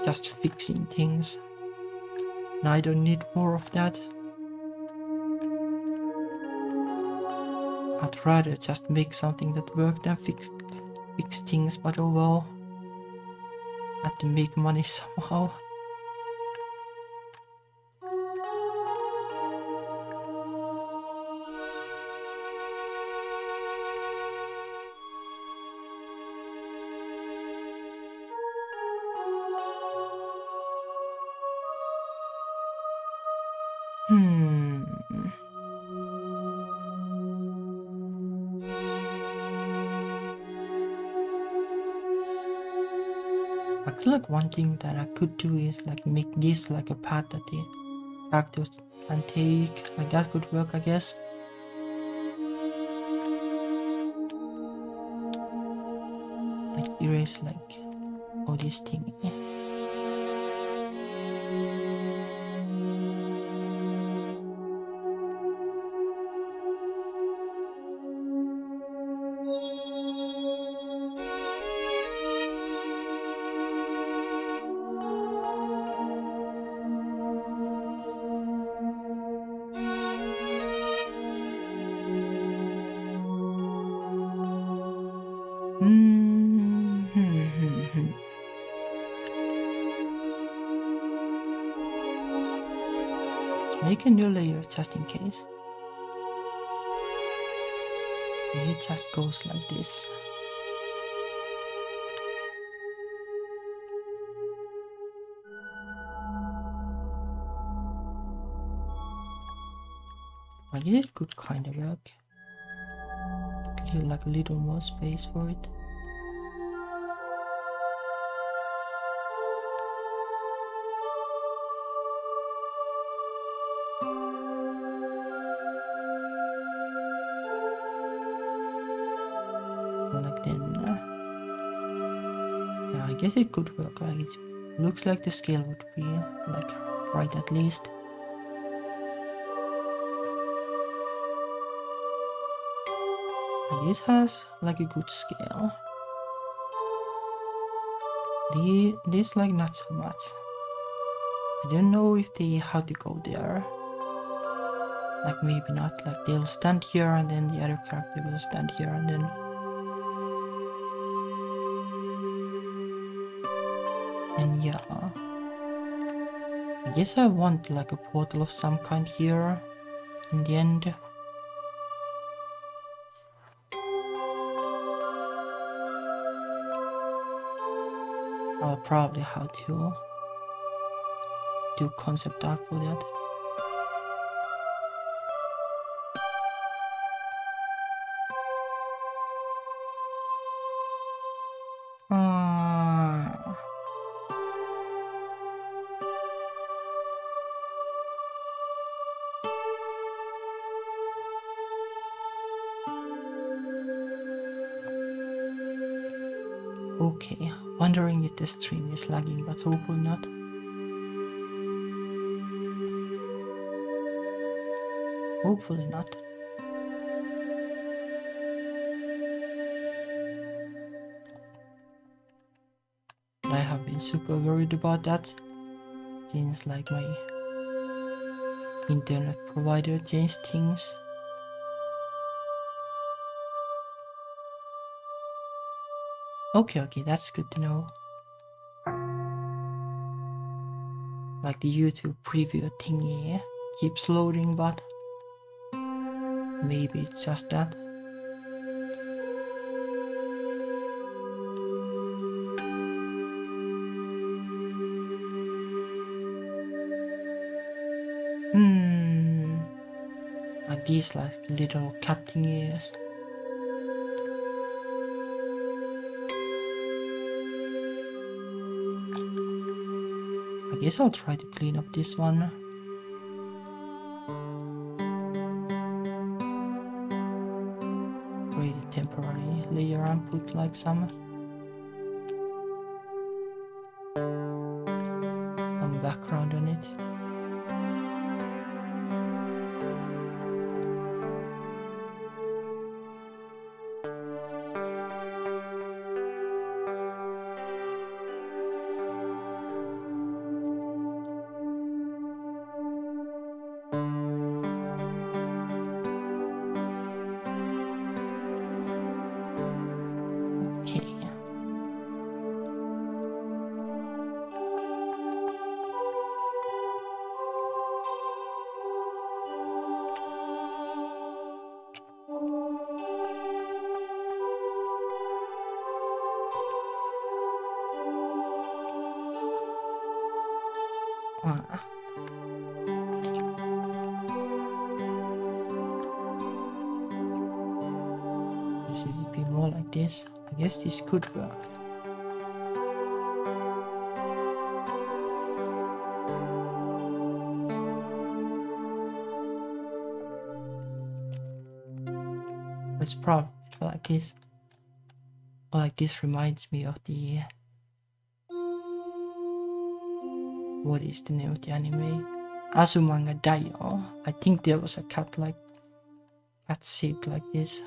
just fixing things, and I don't need more of that. I'd rather just make something that works than fix things, but oh well. I have to make money somehow. I feel like one thing that I could do is like make this like a path that the characters can take. Like that could work, I guess. Like erase like all these things. Let's make a new layer just in case. It just goes like this. I guess it could kind of work. Leave like a little more space for it. Like then, yeah, I guess it could work. Like it looks like the scale would be like right at least. This has like a good scale. This like not so much. I don't know if they have to go there. Like maybe not. Like they'll stand here and then the other character will stand here and then. And yeah. I guess I want like a portal of some kind here in the end. I'll probably have to do concept art for that. Okay, wondering if the stream is lagging, but hopefully not. Hopefully not. I have been super worried about that since like my internet provider changed things. Okay, that's good to know. Like the YouTube preview thingy keeps loading, but maybe it's just that. Like these like little cat thingies. I guess I'll try to clean up this one. Create a temporary layer and put like some background on it. Should it be more like this? I guess this could work. It's probably like this. Or like this reminds me of the... What is the name of the anime? Azumanga Daioh. I think there was a cat shaped like this.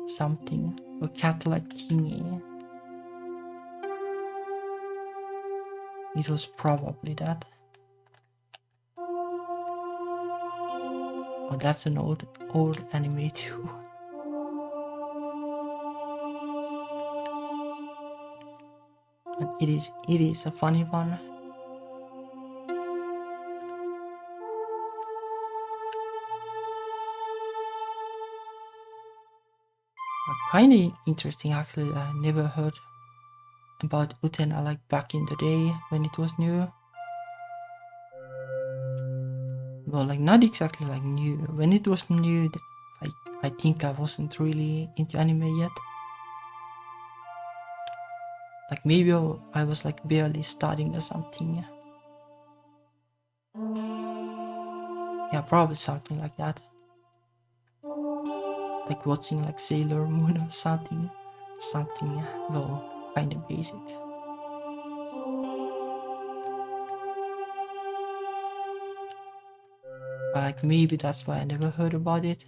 Something. A cat-like thingy. It was probably that. Oh, that's an old anime too. But it is a funny one. Kind of interesting actually. I never heard about Utena like back in the day when it was new. Well, like not exactly like new. When it was new, I think I wasn't really into anime yet. Like maybe I was like barely starting or something. Yeah, probably something like that. Like watching like Sailor Moon or something, well, kind of basic. But like maybe that's why I never heard about it.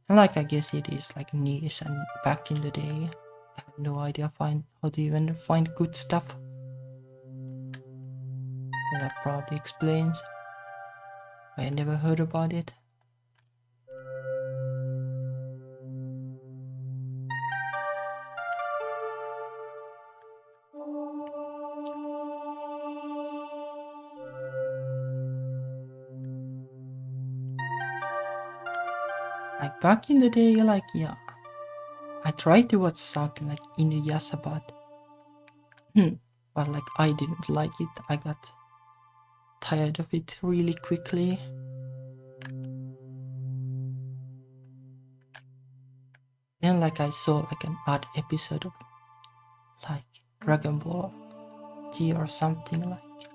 And like I guess it is like niche, and back in the day I had no idea how to even find good stuff. And that probably explains why I never heard about it. Like back in the day, like yeah, I tried to watch something like Inuyasha, but like I didn't like it. I got tired of it really quickly. Then like I saw like an odd episode of like Dragon Ball G or something like.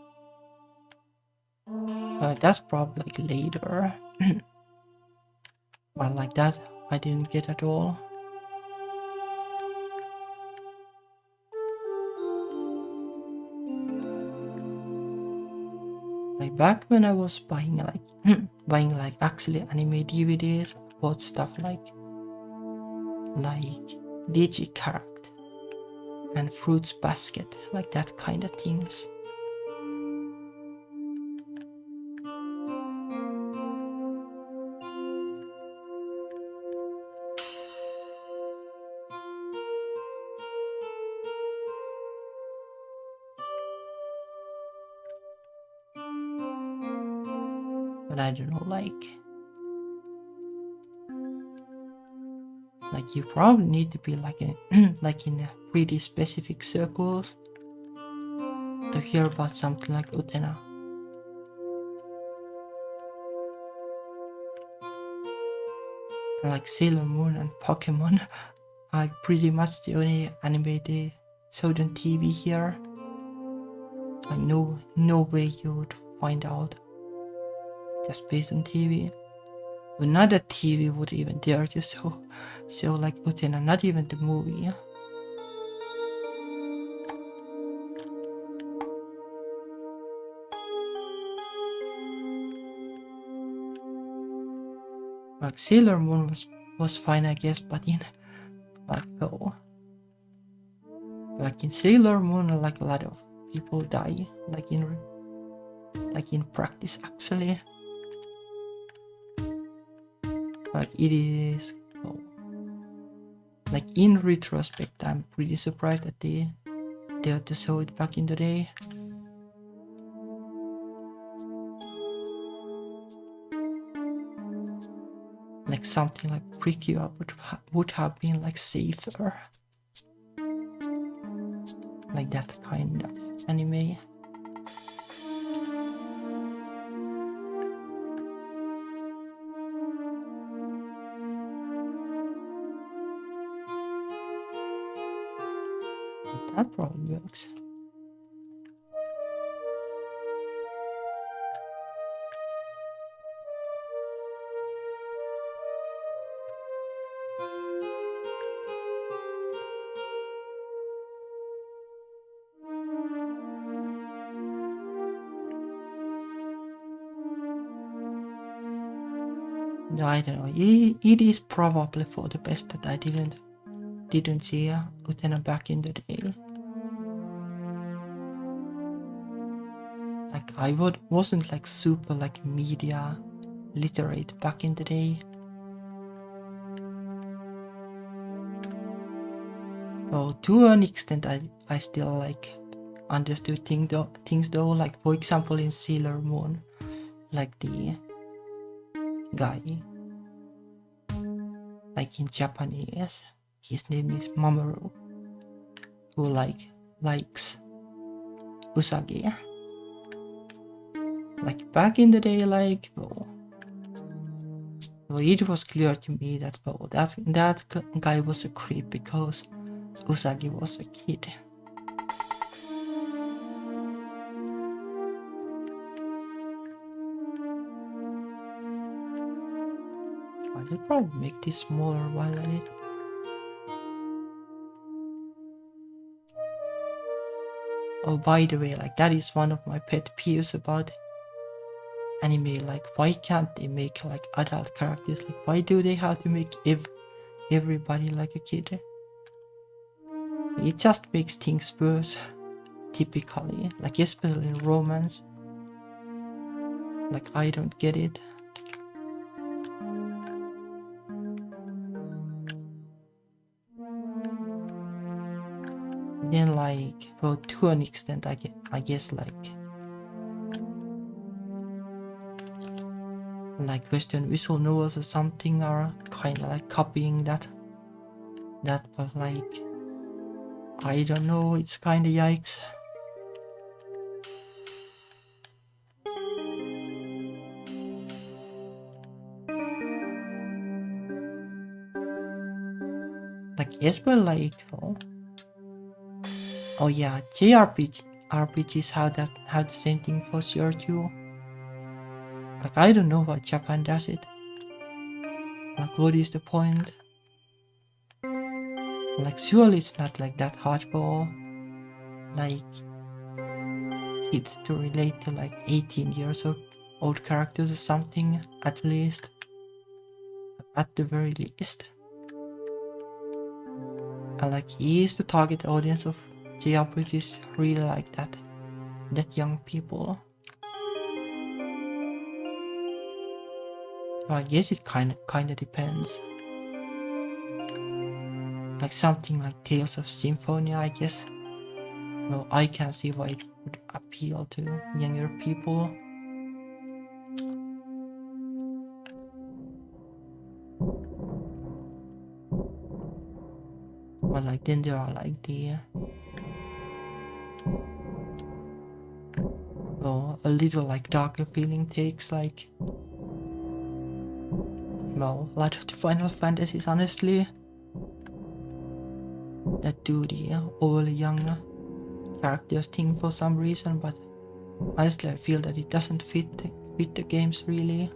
But that's probably like later. But like that I didn't get at all. Like back when I was buying like actually anime DVDs, I bought stuff like Digi Character and Fruits Basket, like that kind of things. But I don't know, like you probably need to be like like in a pretty specific circles to hear about something like Utena. And like Sailor Moon and Pokemon are pretty much the only anime they showed on TV here. Like no way you would find out just based on TV. Another TV would even dare to show like Utena, not even the movie. Like Sailor Moon was fine, I guess, but in like in Sailor Moon, like a lot of people die, like in practice actually. Like it is, like in retrospect, I'm pretty surprised that they had to show it back in the day. Like something like Precure would have been like safer. Like that kind of anime. But that probably works. I don't know. It is probably for the best that I didn't see Utena back in the day. Like I wasn't like super like media literate back in the day. Oh, to an extent, I still like understood things though. Like for example, in Sailor Moon, like the guy, like in Japanese, his name is Mamoru, who likes Usagi. Like back in the day, like it was clear to me that that guy was a creep because Usagi was a kid. I should probably make this smaller while I need. Oh, by the way, like that is one of my pet peeves about anime. Like, why can't they make like adult characters? Like, why do they have to make everybody like a kid? It just makes things worse. Typically, like especially in romance. Like I don't get it. Then like, well, to an extent, I guess like Western visual novels or something are kind of like copying that, but like, I don't know, it's kind of yikes. Like as well, like, oh yeah, RPGs have the same thing for sure too. Like I don't know why Japan does it. Like what is the point? Like surely it's not like that hardcore. Like kids to relate to like 18 years old characters or something, at least. At the very least. And like he is the target audience of JRPGs, really like that young people. Well, I guess it kinda depends. Like something like Tales of Symphonia, I guess. Well, I can see why it would appeal to younger people. But like then there are like the a little like darker feeling takes, like well, a lot of the Final Fantasies honestly that do the overly young characters thing for some reason, but honestly I feel that it doesn't fit the games really.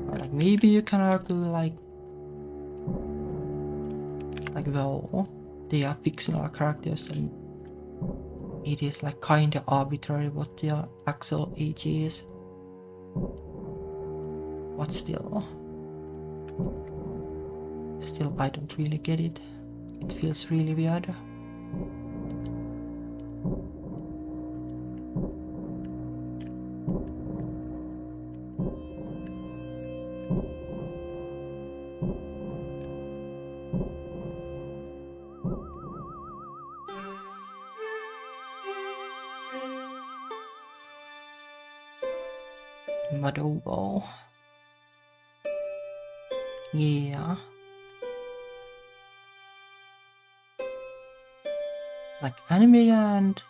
Or like maybe you can argue like well, they are fictional characters and it is like kinda arbitrary what their actual age is. But still I don't really get it. It feels really weird. But oh well. Yeah. Like anime and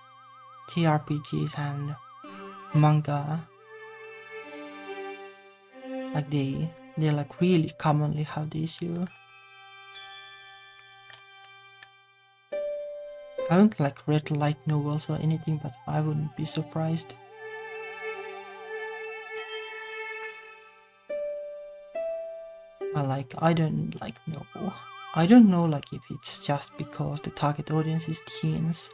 JRPGs and manga, like they like really commonly have the issue. I haven't like read light novels or anything, but I wouldn't be surprised. I don't know. I don't know like if it's just because the target audience is teens.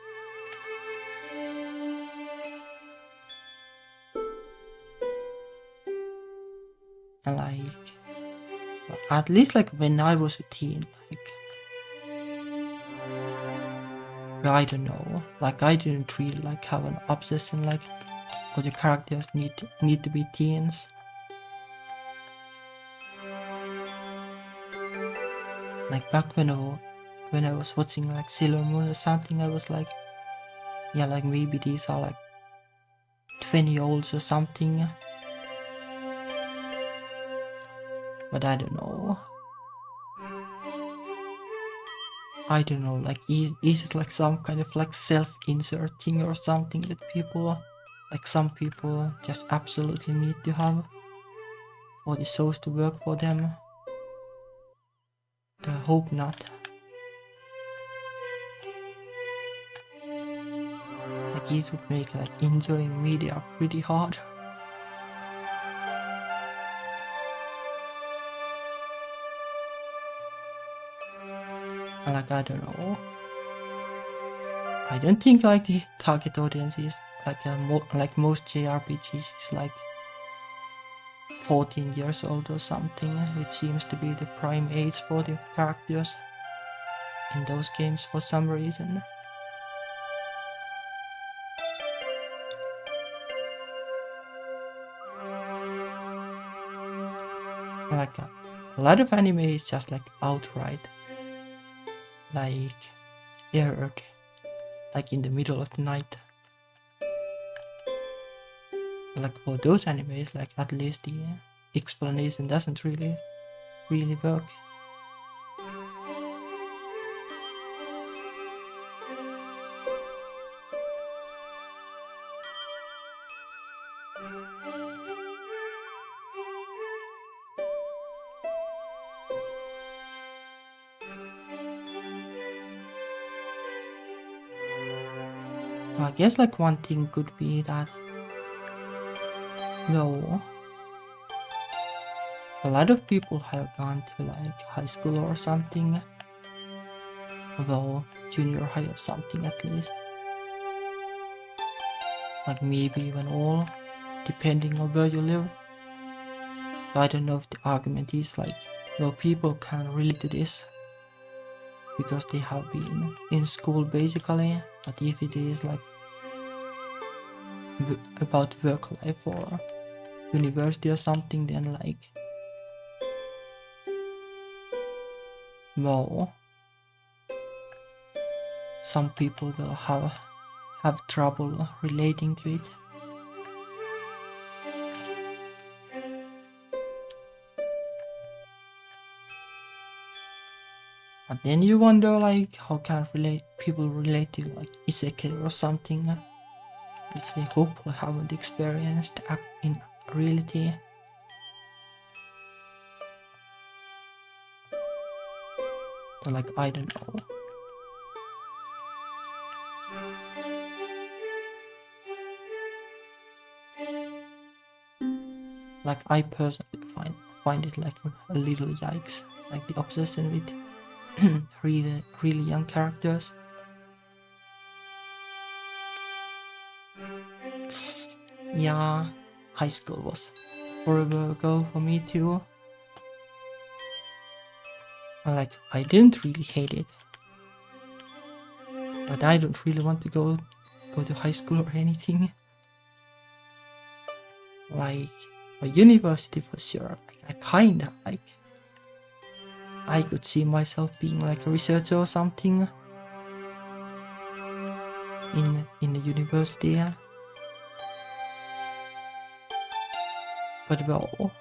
And like at least like when I was a teen, I don't know. Like I didn't really like have an obsession like all the characters need to be teens. Like back when I was watching like Sailor Moon or something, I was like, yeah, like maybe these are like 20-olds or something. But I don't know. Like is it like some kind of like self-insert thing or something that some people just absolutely need to have for the shows to work for them? I hope not. Like it would make like enjoying media pretty hard. Like I don't know. I don't think like the target audience is like most JRPGs is like 14 years old or something, which seems to be the prime age for the characters in those games for some reason. Like a lot of anime is just like outright like aired like in the middle of the night. Like for those animes, like at least the explanation doesn't really work. I guess like one thing could be that no, a lot of people have gone to like high school or something well, junior high or something at least. Like maybe even all, depending on where you live. So I don't know if the argument is like, well, people can relate to this because they have been in school basically, but if it is like about work life or university or something, then like, well, some people will have trouble relating to it. But then you wonder like how can people relate to like isekai or something which they hopefully haven't experienced in reality. But like I don't know. Like I personally find it like a little yikes, like the obsession with really young characters. Yeah, high school was forever ago for me too. Like I didn't really hate it, but I don't really want to go to high school or anything. Like a university for sure. Like, I kinda like. I could see myself being like a researcher or something in the university. But well,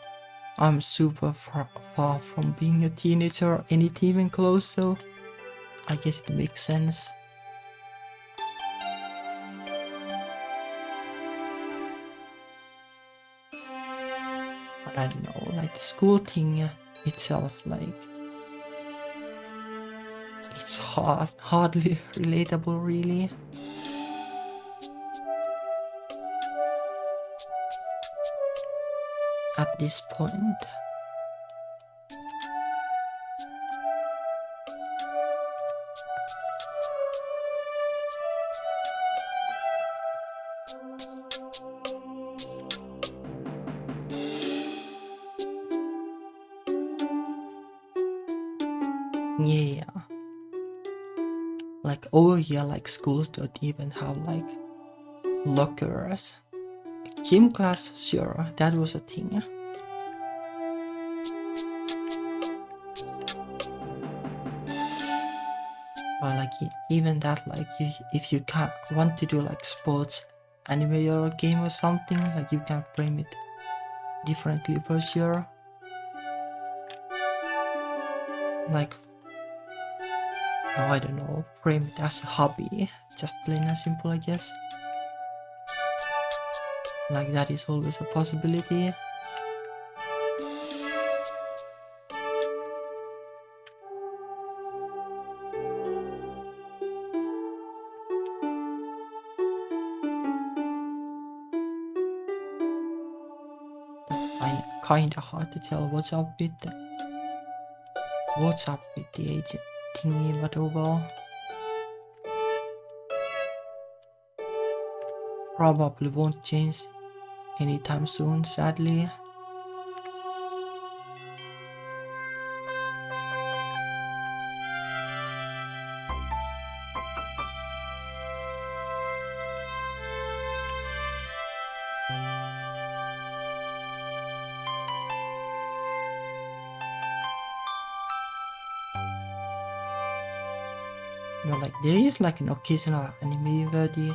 I'm super far from being a teenager or anything even close, so I guess it makes sense. But I don't know, like the school thing itself, like it's hardly relatable really. At this point. Yeah. Like over here, like schools don't even have like lockers. Gym class, sure, that was a thing. But like even that, like if you can't want to do like sports, anime or a game or something, like you can frame it differently for sure. Like, I don't know, frame it as a hobby, just plain and simple, I guess. Like that is always a possibility. Kinda hard to tell what's up with the age thingy, but overall probably won't change anytime soon, sadly. But like there is like an occasional anime where the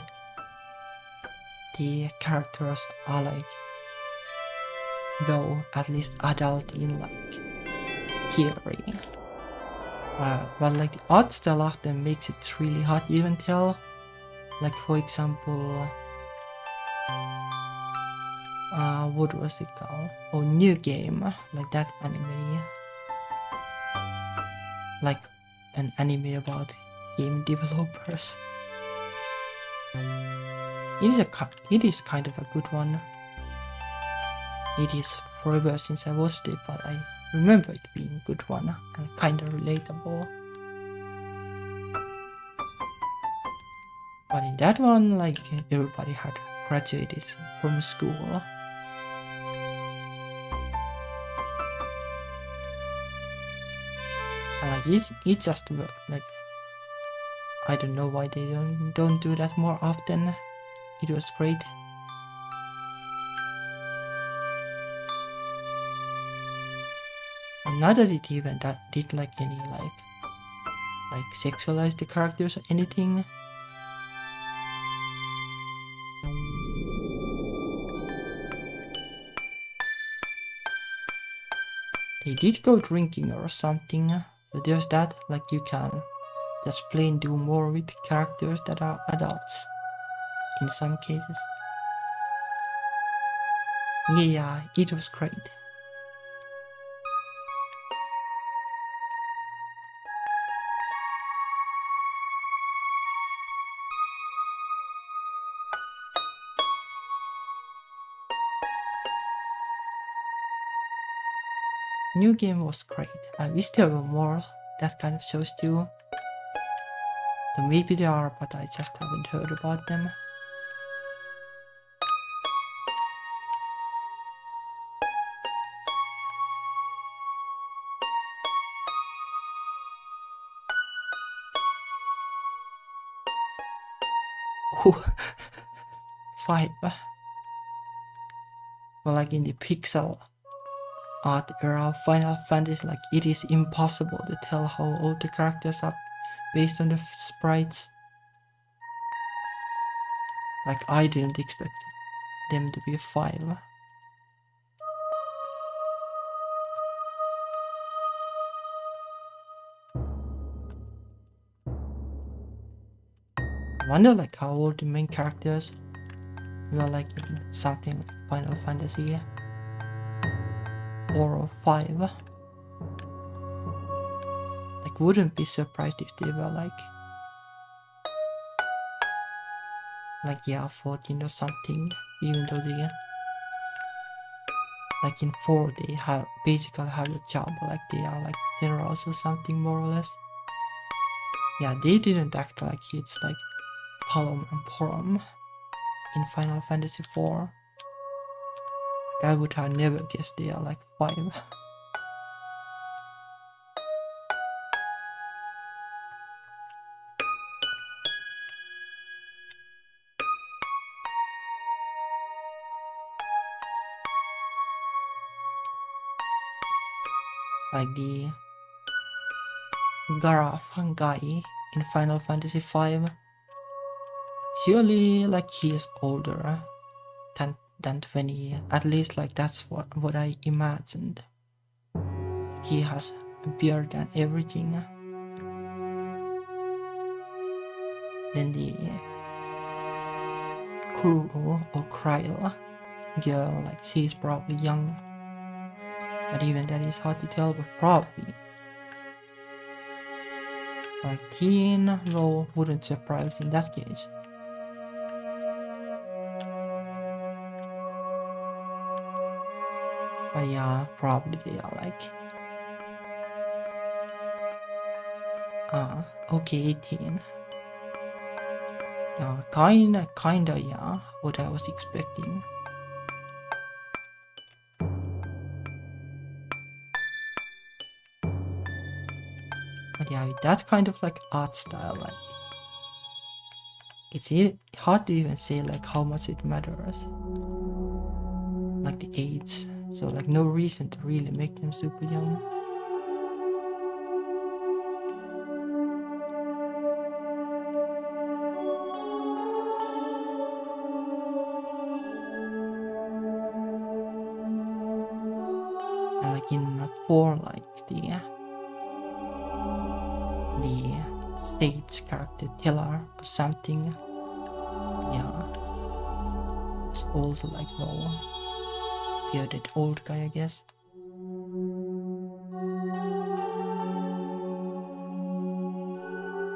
characters are like, well, at least adult in like theory. But like the art style of them makes it really hard to even tell. Like for example, what was it called? Oh, New Game, like that anime. Like an anime about game developers. It is kind of a good one. It is forever since I watched it, but I remember it being a good one and kind of relatable. But in that one, like everybody had graduated from school. And like it just worked. Like I don't know why they don't do that more often. It was great. And neither did even that did like any like sexualize the characters or anything. They did go drinking or something, so there's that. Like you can just plain do more with characters that are adults in some cases. Yeah, it was great. New Game was great. I wish there were more that kind of shows too. So maybe there are, but I just haven't heard about them. Oh, 5. Well, like in the pixel art era of Final Fantasy, like it is impossible to tell how old the characters are based on the sprites. Like I didn't expect them to be 5. I wonder like how old the main characters were like in something like Final Fantasy 4 or 5. Like wouldn't be surprised if they were like yeah 14 or something, even though they like in 4 they have basically have a job, like they are like generals or something more or less. Yeah, they didn't act like kids like Palom and Porom in Final Fantasy 4. Like, I would have never guessed they are like 5. Like the Garaf guy in Final Fantasy 5. Surely like he is older than 20. At least like that's what I imagined. He has a beard and everything. Then the Kuro or Kryl girl, like she's probably young. But even that is hard to tell, but probably. Like teen, though, wouldn't surprise in that case. But yeah, probably they are like... okay, 18. Yeah, kinda, yeah, what I was expecting. But yeah, with that kind of like art style, like it's hard to even say like how much it matters. Like the age, so like no reason to really make them super young. And like in 4, like the stage character Tiller or something, yeah, it's also like no bearded old guy, I guess.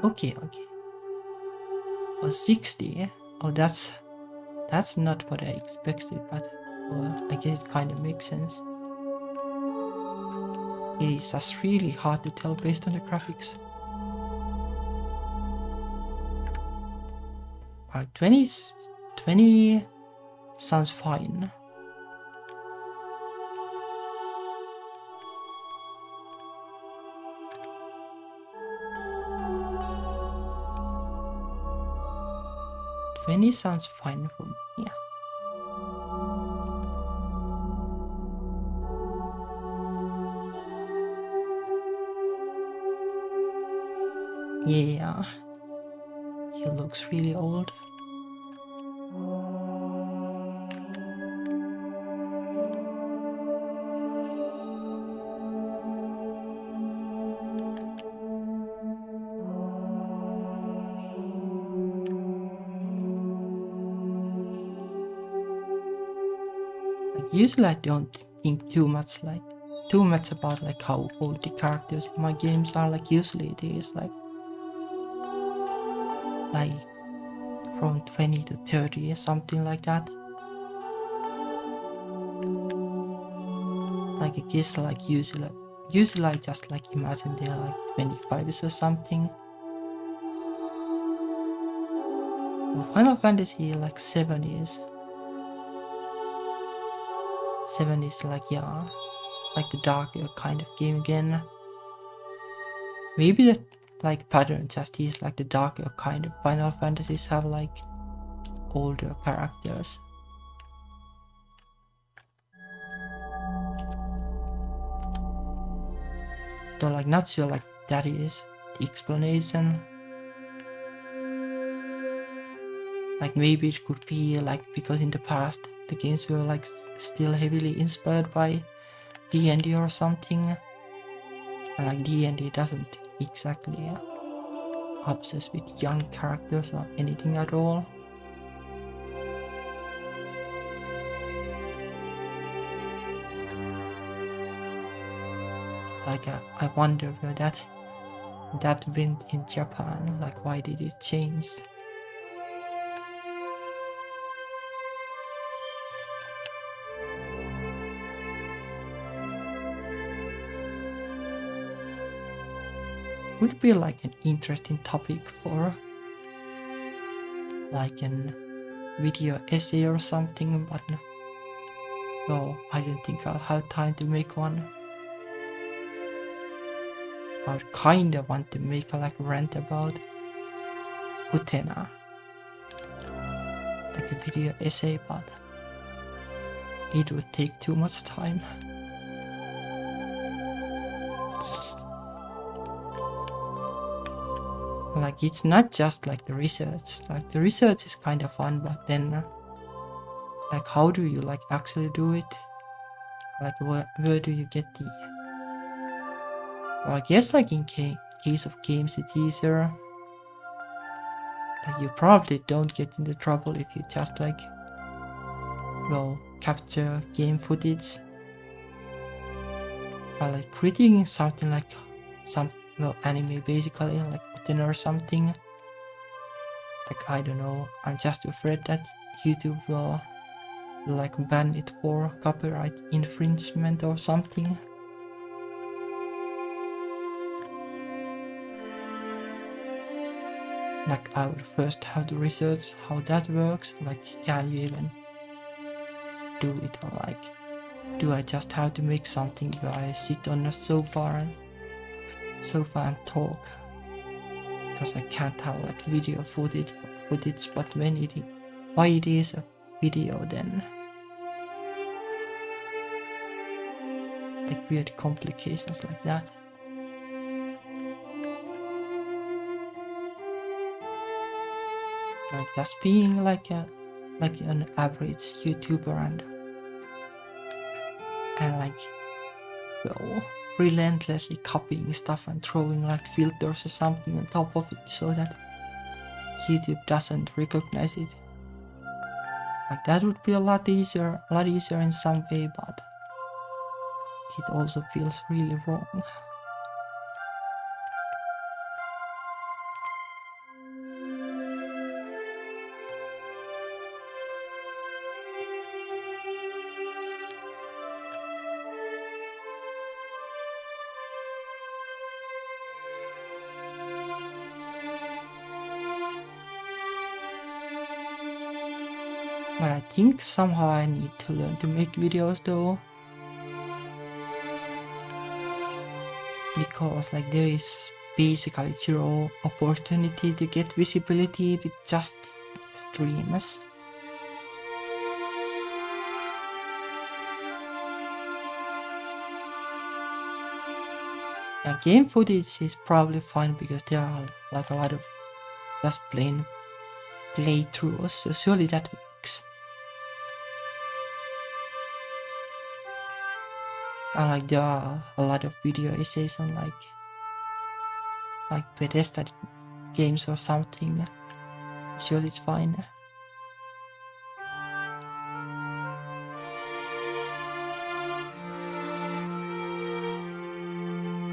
Okay. Oh, 60. Oh, that's not what I expected, but I guess it kind of makes sense. It is just really hard to tell based on the graphics. 20, 20 sounds fine. Sounds fine for me. Yeah, he looks really old. Usually I don't think too much about like how old the characters in my games are. Like usually it is like from 20 to 30 or something like that. Like I guess like usually I just like imagine they're like 25 or something. Well, Final Fantasy like 7 is like, yeah, like the darker kind of game again. Maybe the like pattern just is like the darker kind of Final Fantasies have like older characters. Though like not sure like that is the explanation. Like maybe it could be like because in the past the games were like still heavily inspired by D&D or something. And like D&D doesn't exactly obsess with young characters or anything at all. Like I wonder where that went in Japan. Like why did it change? Would be like an interesting topic for like an video essay or something, but no, I don't think I'll have time to make one. I kinda want to make a like rant about Utena, like a video essay, but it would take too much time. Like it's not just like the research. Like the research is kind of fun, but then like how do you like actually do it? Like where do you get the? Well, I guess like in case of games it's easier. Like you probably don't get into trouble if you just like capture game footage. But like creating something like some anime basically like Utena or something. Like I don't know, I'm just afraid that YouTube will like ban it for copyright infringement or something. Like I would first have to research how that works. Like can you even do it, or like do I just have to make something where I sit on a sofa and talk? Because I can't have like video footage, but why it is a video then? Like weird complications like that. Like just being like an average YouTuber and like relentlessly copying stuff and throwing like filters or something on top of it so that YouTube doesn't recognize it. Like that would be a lot easier in some way, but it also feels really wrong. But I think somehow I need to learn to make videos though. Because like there is basically zero opportunity to get visibility with just streams. Yeah, game footage is probably fine because there are like a lot of just plain playthroughs, so surely that works. And like there are a lot of video essays on like Bethesda games or something. Surely it's fine.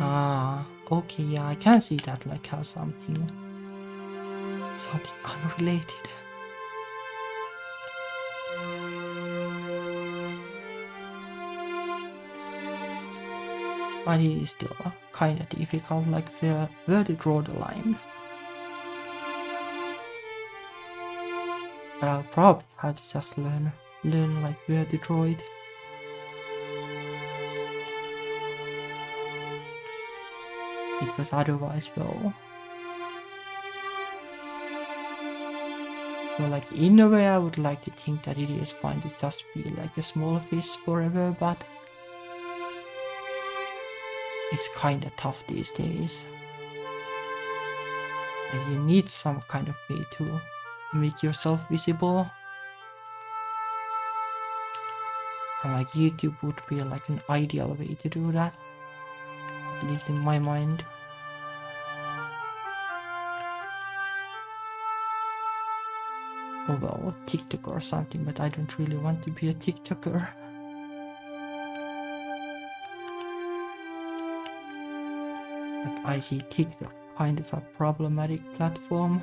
Ah, okay, yeah, I can see that, like how something unrelated. But it is still kinda difficult, like where to draw the line. But I'll probably have to just learn like where to draw it. Because otherwise, well, like in a way I would like to think that it is fine to just be like a small fish forever, but it's kinda tough these days. And you need some kind of way to make yourself visible. And like YouTube would be like an ideal way to do that. At least in my mind. Oh well, TikTok or something, but I don't really want to be a TikToker. But I see TikTok kind of a problematic platform.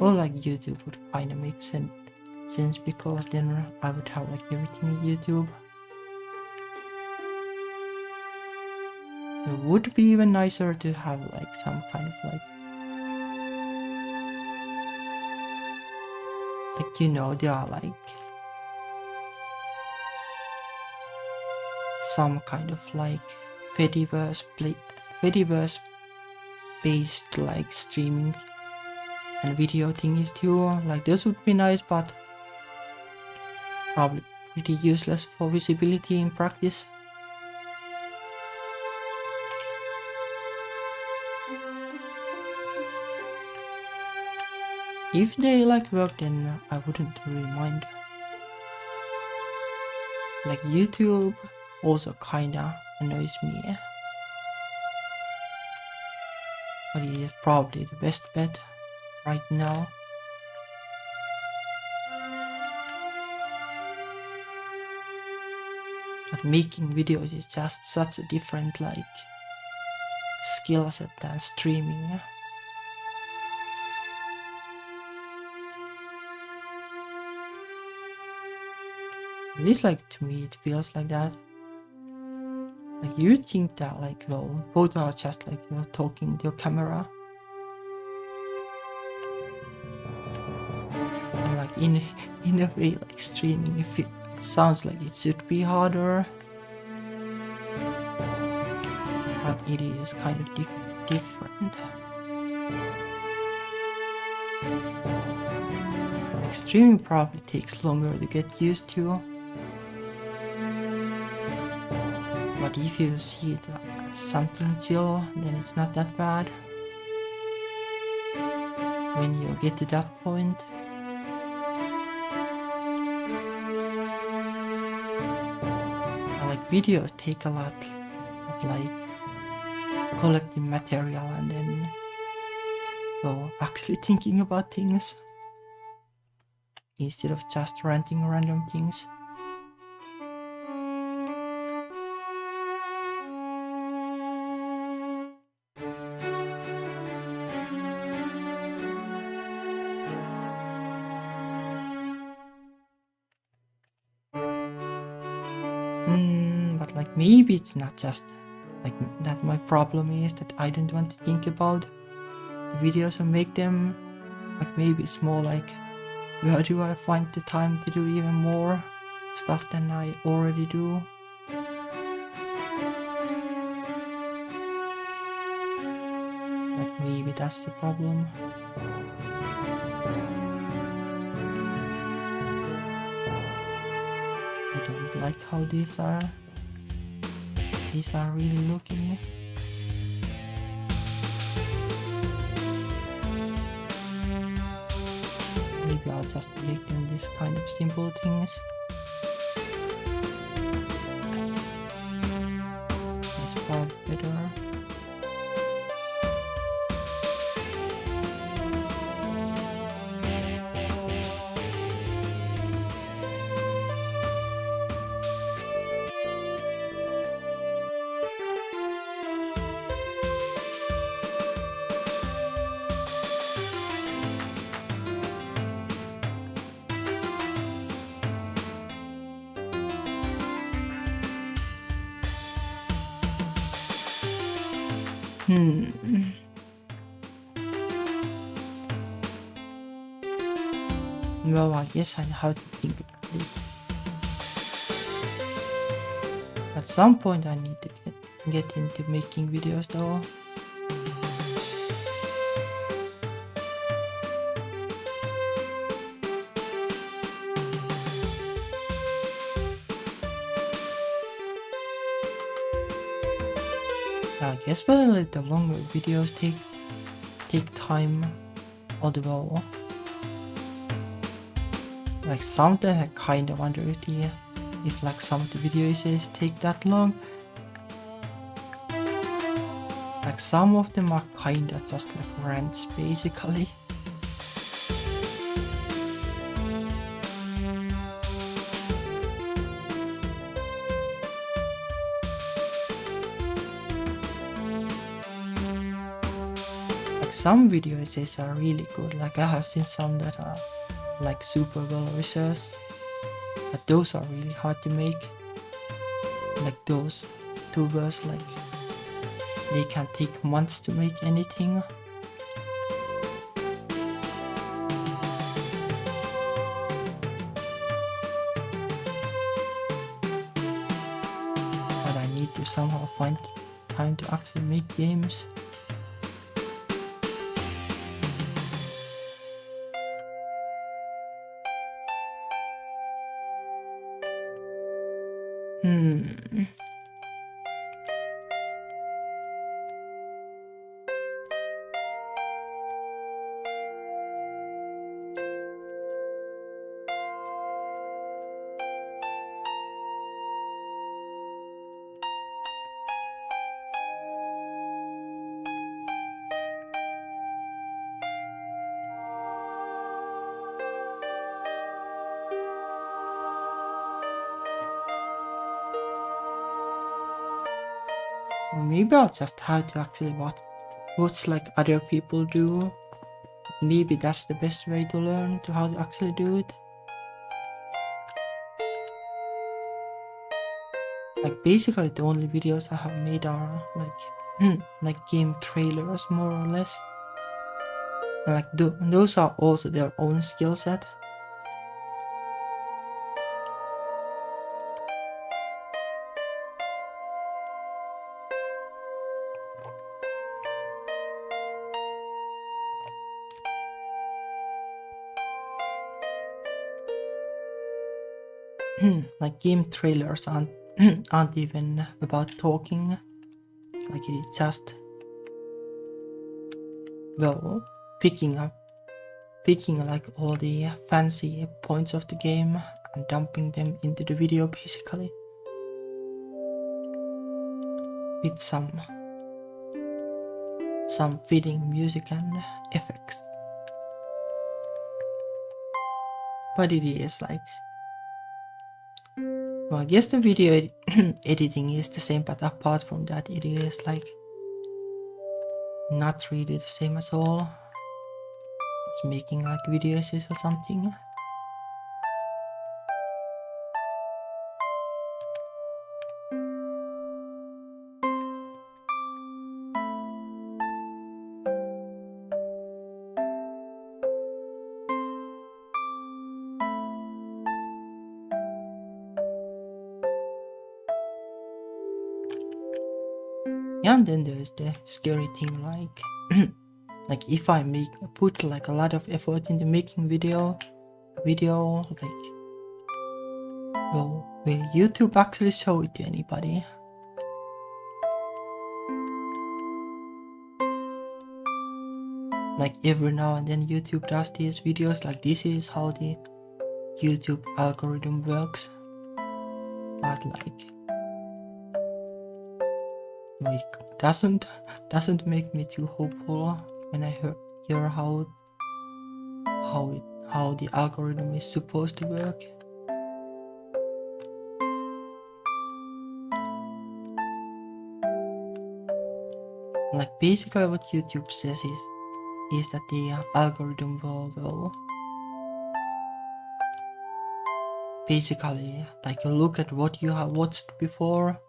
Or like YouTube would kind of make sense because then I would have like everything on YouTube. It would be even nicer to have like some kind of like you know, there are like some kind of like Fediverse based like streaming and video thingies too. Like those would be nice, but probably pretty useless for visibility in practice. If they like work, then I wouldn't really mind. Like YouTube also kinda annoys me. But it is probably the best bet right now. But making videos is just such a different like skill set than streaming. At least like to me it feels like that. Like you think that like well both are just like you're talking to your camera. And like in a way like streaming if it sounds like it should be harder. But it is kind of different. Like streaming probably takes longer to get used to. But if you see it as something chill, then it's not that bad. When you get to that point. Like videos take a lot of like collecting material and then actually thinking about things instead of just ranting random things. But like maybe it's not just like that my problem is that I don't want to think about the videos and make them. Like maybe it's more like, where do I find the time to do even more stuff than I already do? Like maybe that's the problem. I don't like how these are. These are really looking. Maybe I'll just make them this kind of simple things. That's probably better. Well, I guess I have to think about it. At some point I need to get into making videos though. Like especially the longer videos take time, although like sometimes I kind of wonder if like some of the video essays take that long. Like some of them are kind of just like rants basically. Like some video essays are really good, like I have seen some that are like super well researched, but those are really hard to make. Like those tubers, like they can take months to make anything. But I need to somehow find time to actually make games. Or maybe I'll just have to actually watch like other people do. Maybe that's the best way to learn to how to actually do it. Like basically the only videos I have made are like game trailers more or less. And like those are also their own skill set. Like game trailers aren't even about talking. Like it's just, well, picking like all the fancy points of the game and dumping them into the video basically. With some fitting music and effects. But it is like, well, I guess the video editing is the same, but apart from that it is like not really the same at all as making like videos or something. Yeah, and then there's the scary thing, like like if I put like a lot of effort into making video, like, well, will YouTube actually show it to anybody? Like every now and then YouTube does these videos, like this is how the YouTube algorithm works, but like it doesn't make me too hopeful when I hear how the algorithm is supposed to work. Like basically what YouTube says is that the algorithm will basically like look at what you have watched before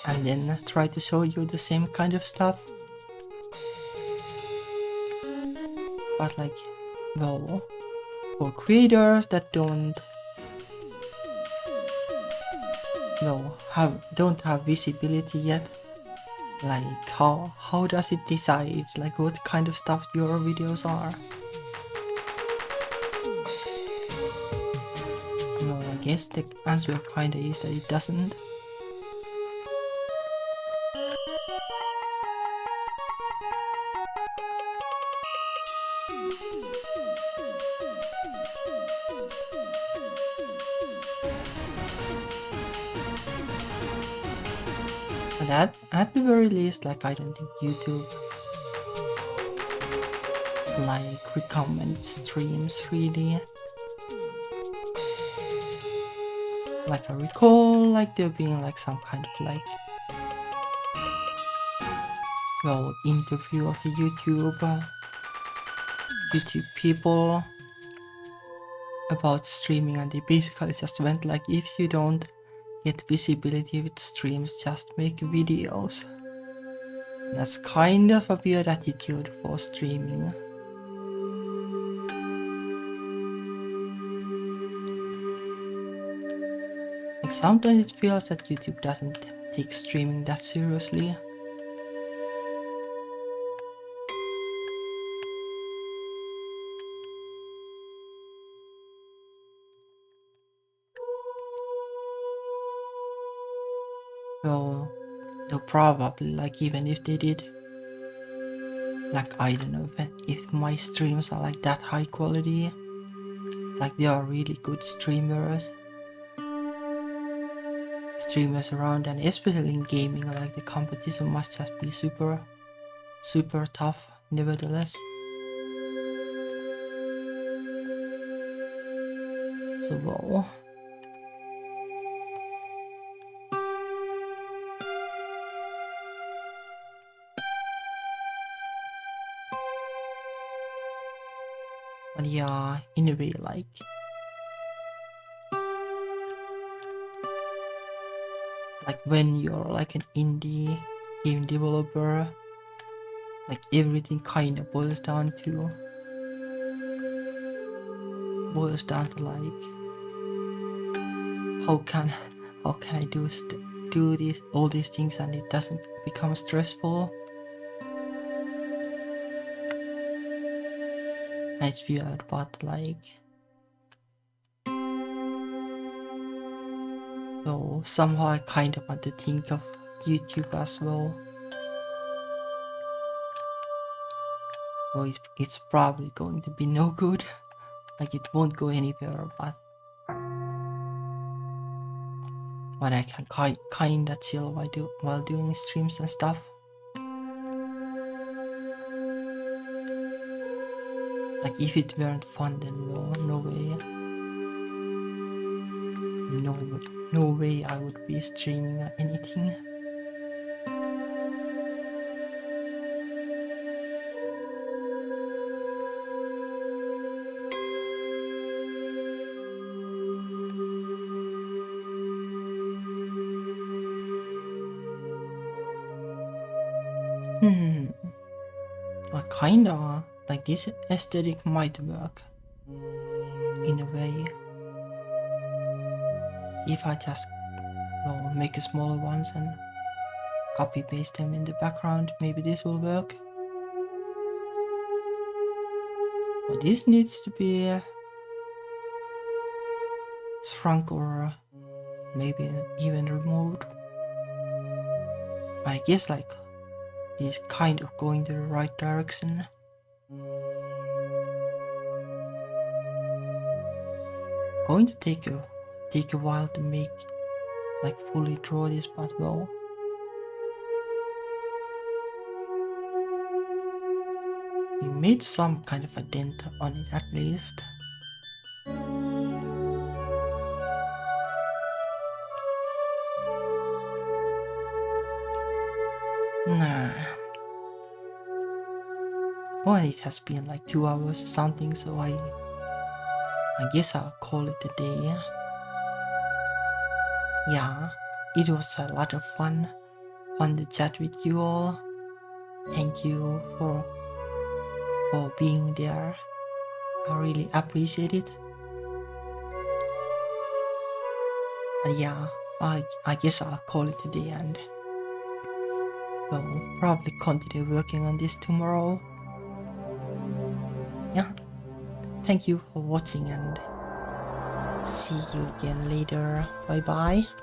and then try to show you the same kind of stuff. But like, well, for creators that don't have visibility yet, like how does it decide like what kind of stuff your videos are? Well, I guess the answer kinda is that it doesn't. But at the very least, like I don't think YouTube like recommends streams really. Like I recall like there being like some kind of like interview of the YouTube people about streaming, and they basically just went like, if you don't get visibility with streams, just make videos. That's kind of a weird attitude for streaming. Like sometimes it feels that YouTube doesn't take streaming that seriously. Well, though probably like even if they did, like I don't know if my streams are like that high quality, like they are really good streamers around, and especially in gaming, like the competition must just be super tough nevertheless. So well, but yeah, in a way, like when you're like an indie game developer, like everything kind of boils down to like how can I do all these things and it doesn't become stressful. It's weird, but like so somehow I kind of want to think of YouTube as well. So it's probably going to be no good, like it won't go anywhere, but I can kinda chill while doing streams and stuff. Like if it weren't fun, then no way I would be streaming anything. But kinda like this aesthetic might work in a way if I just make smaller ones and copy paste them in the background. Maybe this will work. Well, this needs to be shrunk or maybe even removed. I guess like this kind of going to the right direction. Going to take a while to make like fully draw this, but well, we made some kind of a dent on it at least. Nah. Oh, and it has been like 2 hours or something, so I guess I'll call it a day. Yeah, it was a lot of fun to chat with you all. Thank you for being there. I really appreciate it. But yeah, I guess I'll call it a day and well, probably continue working on this tomorrow. Yeah, thank you for watching and see you again later. Bye bye.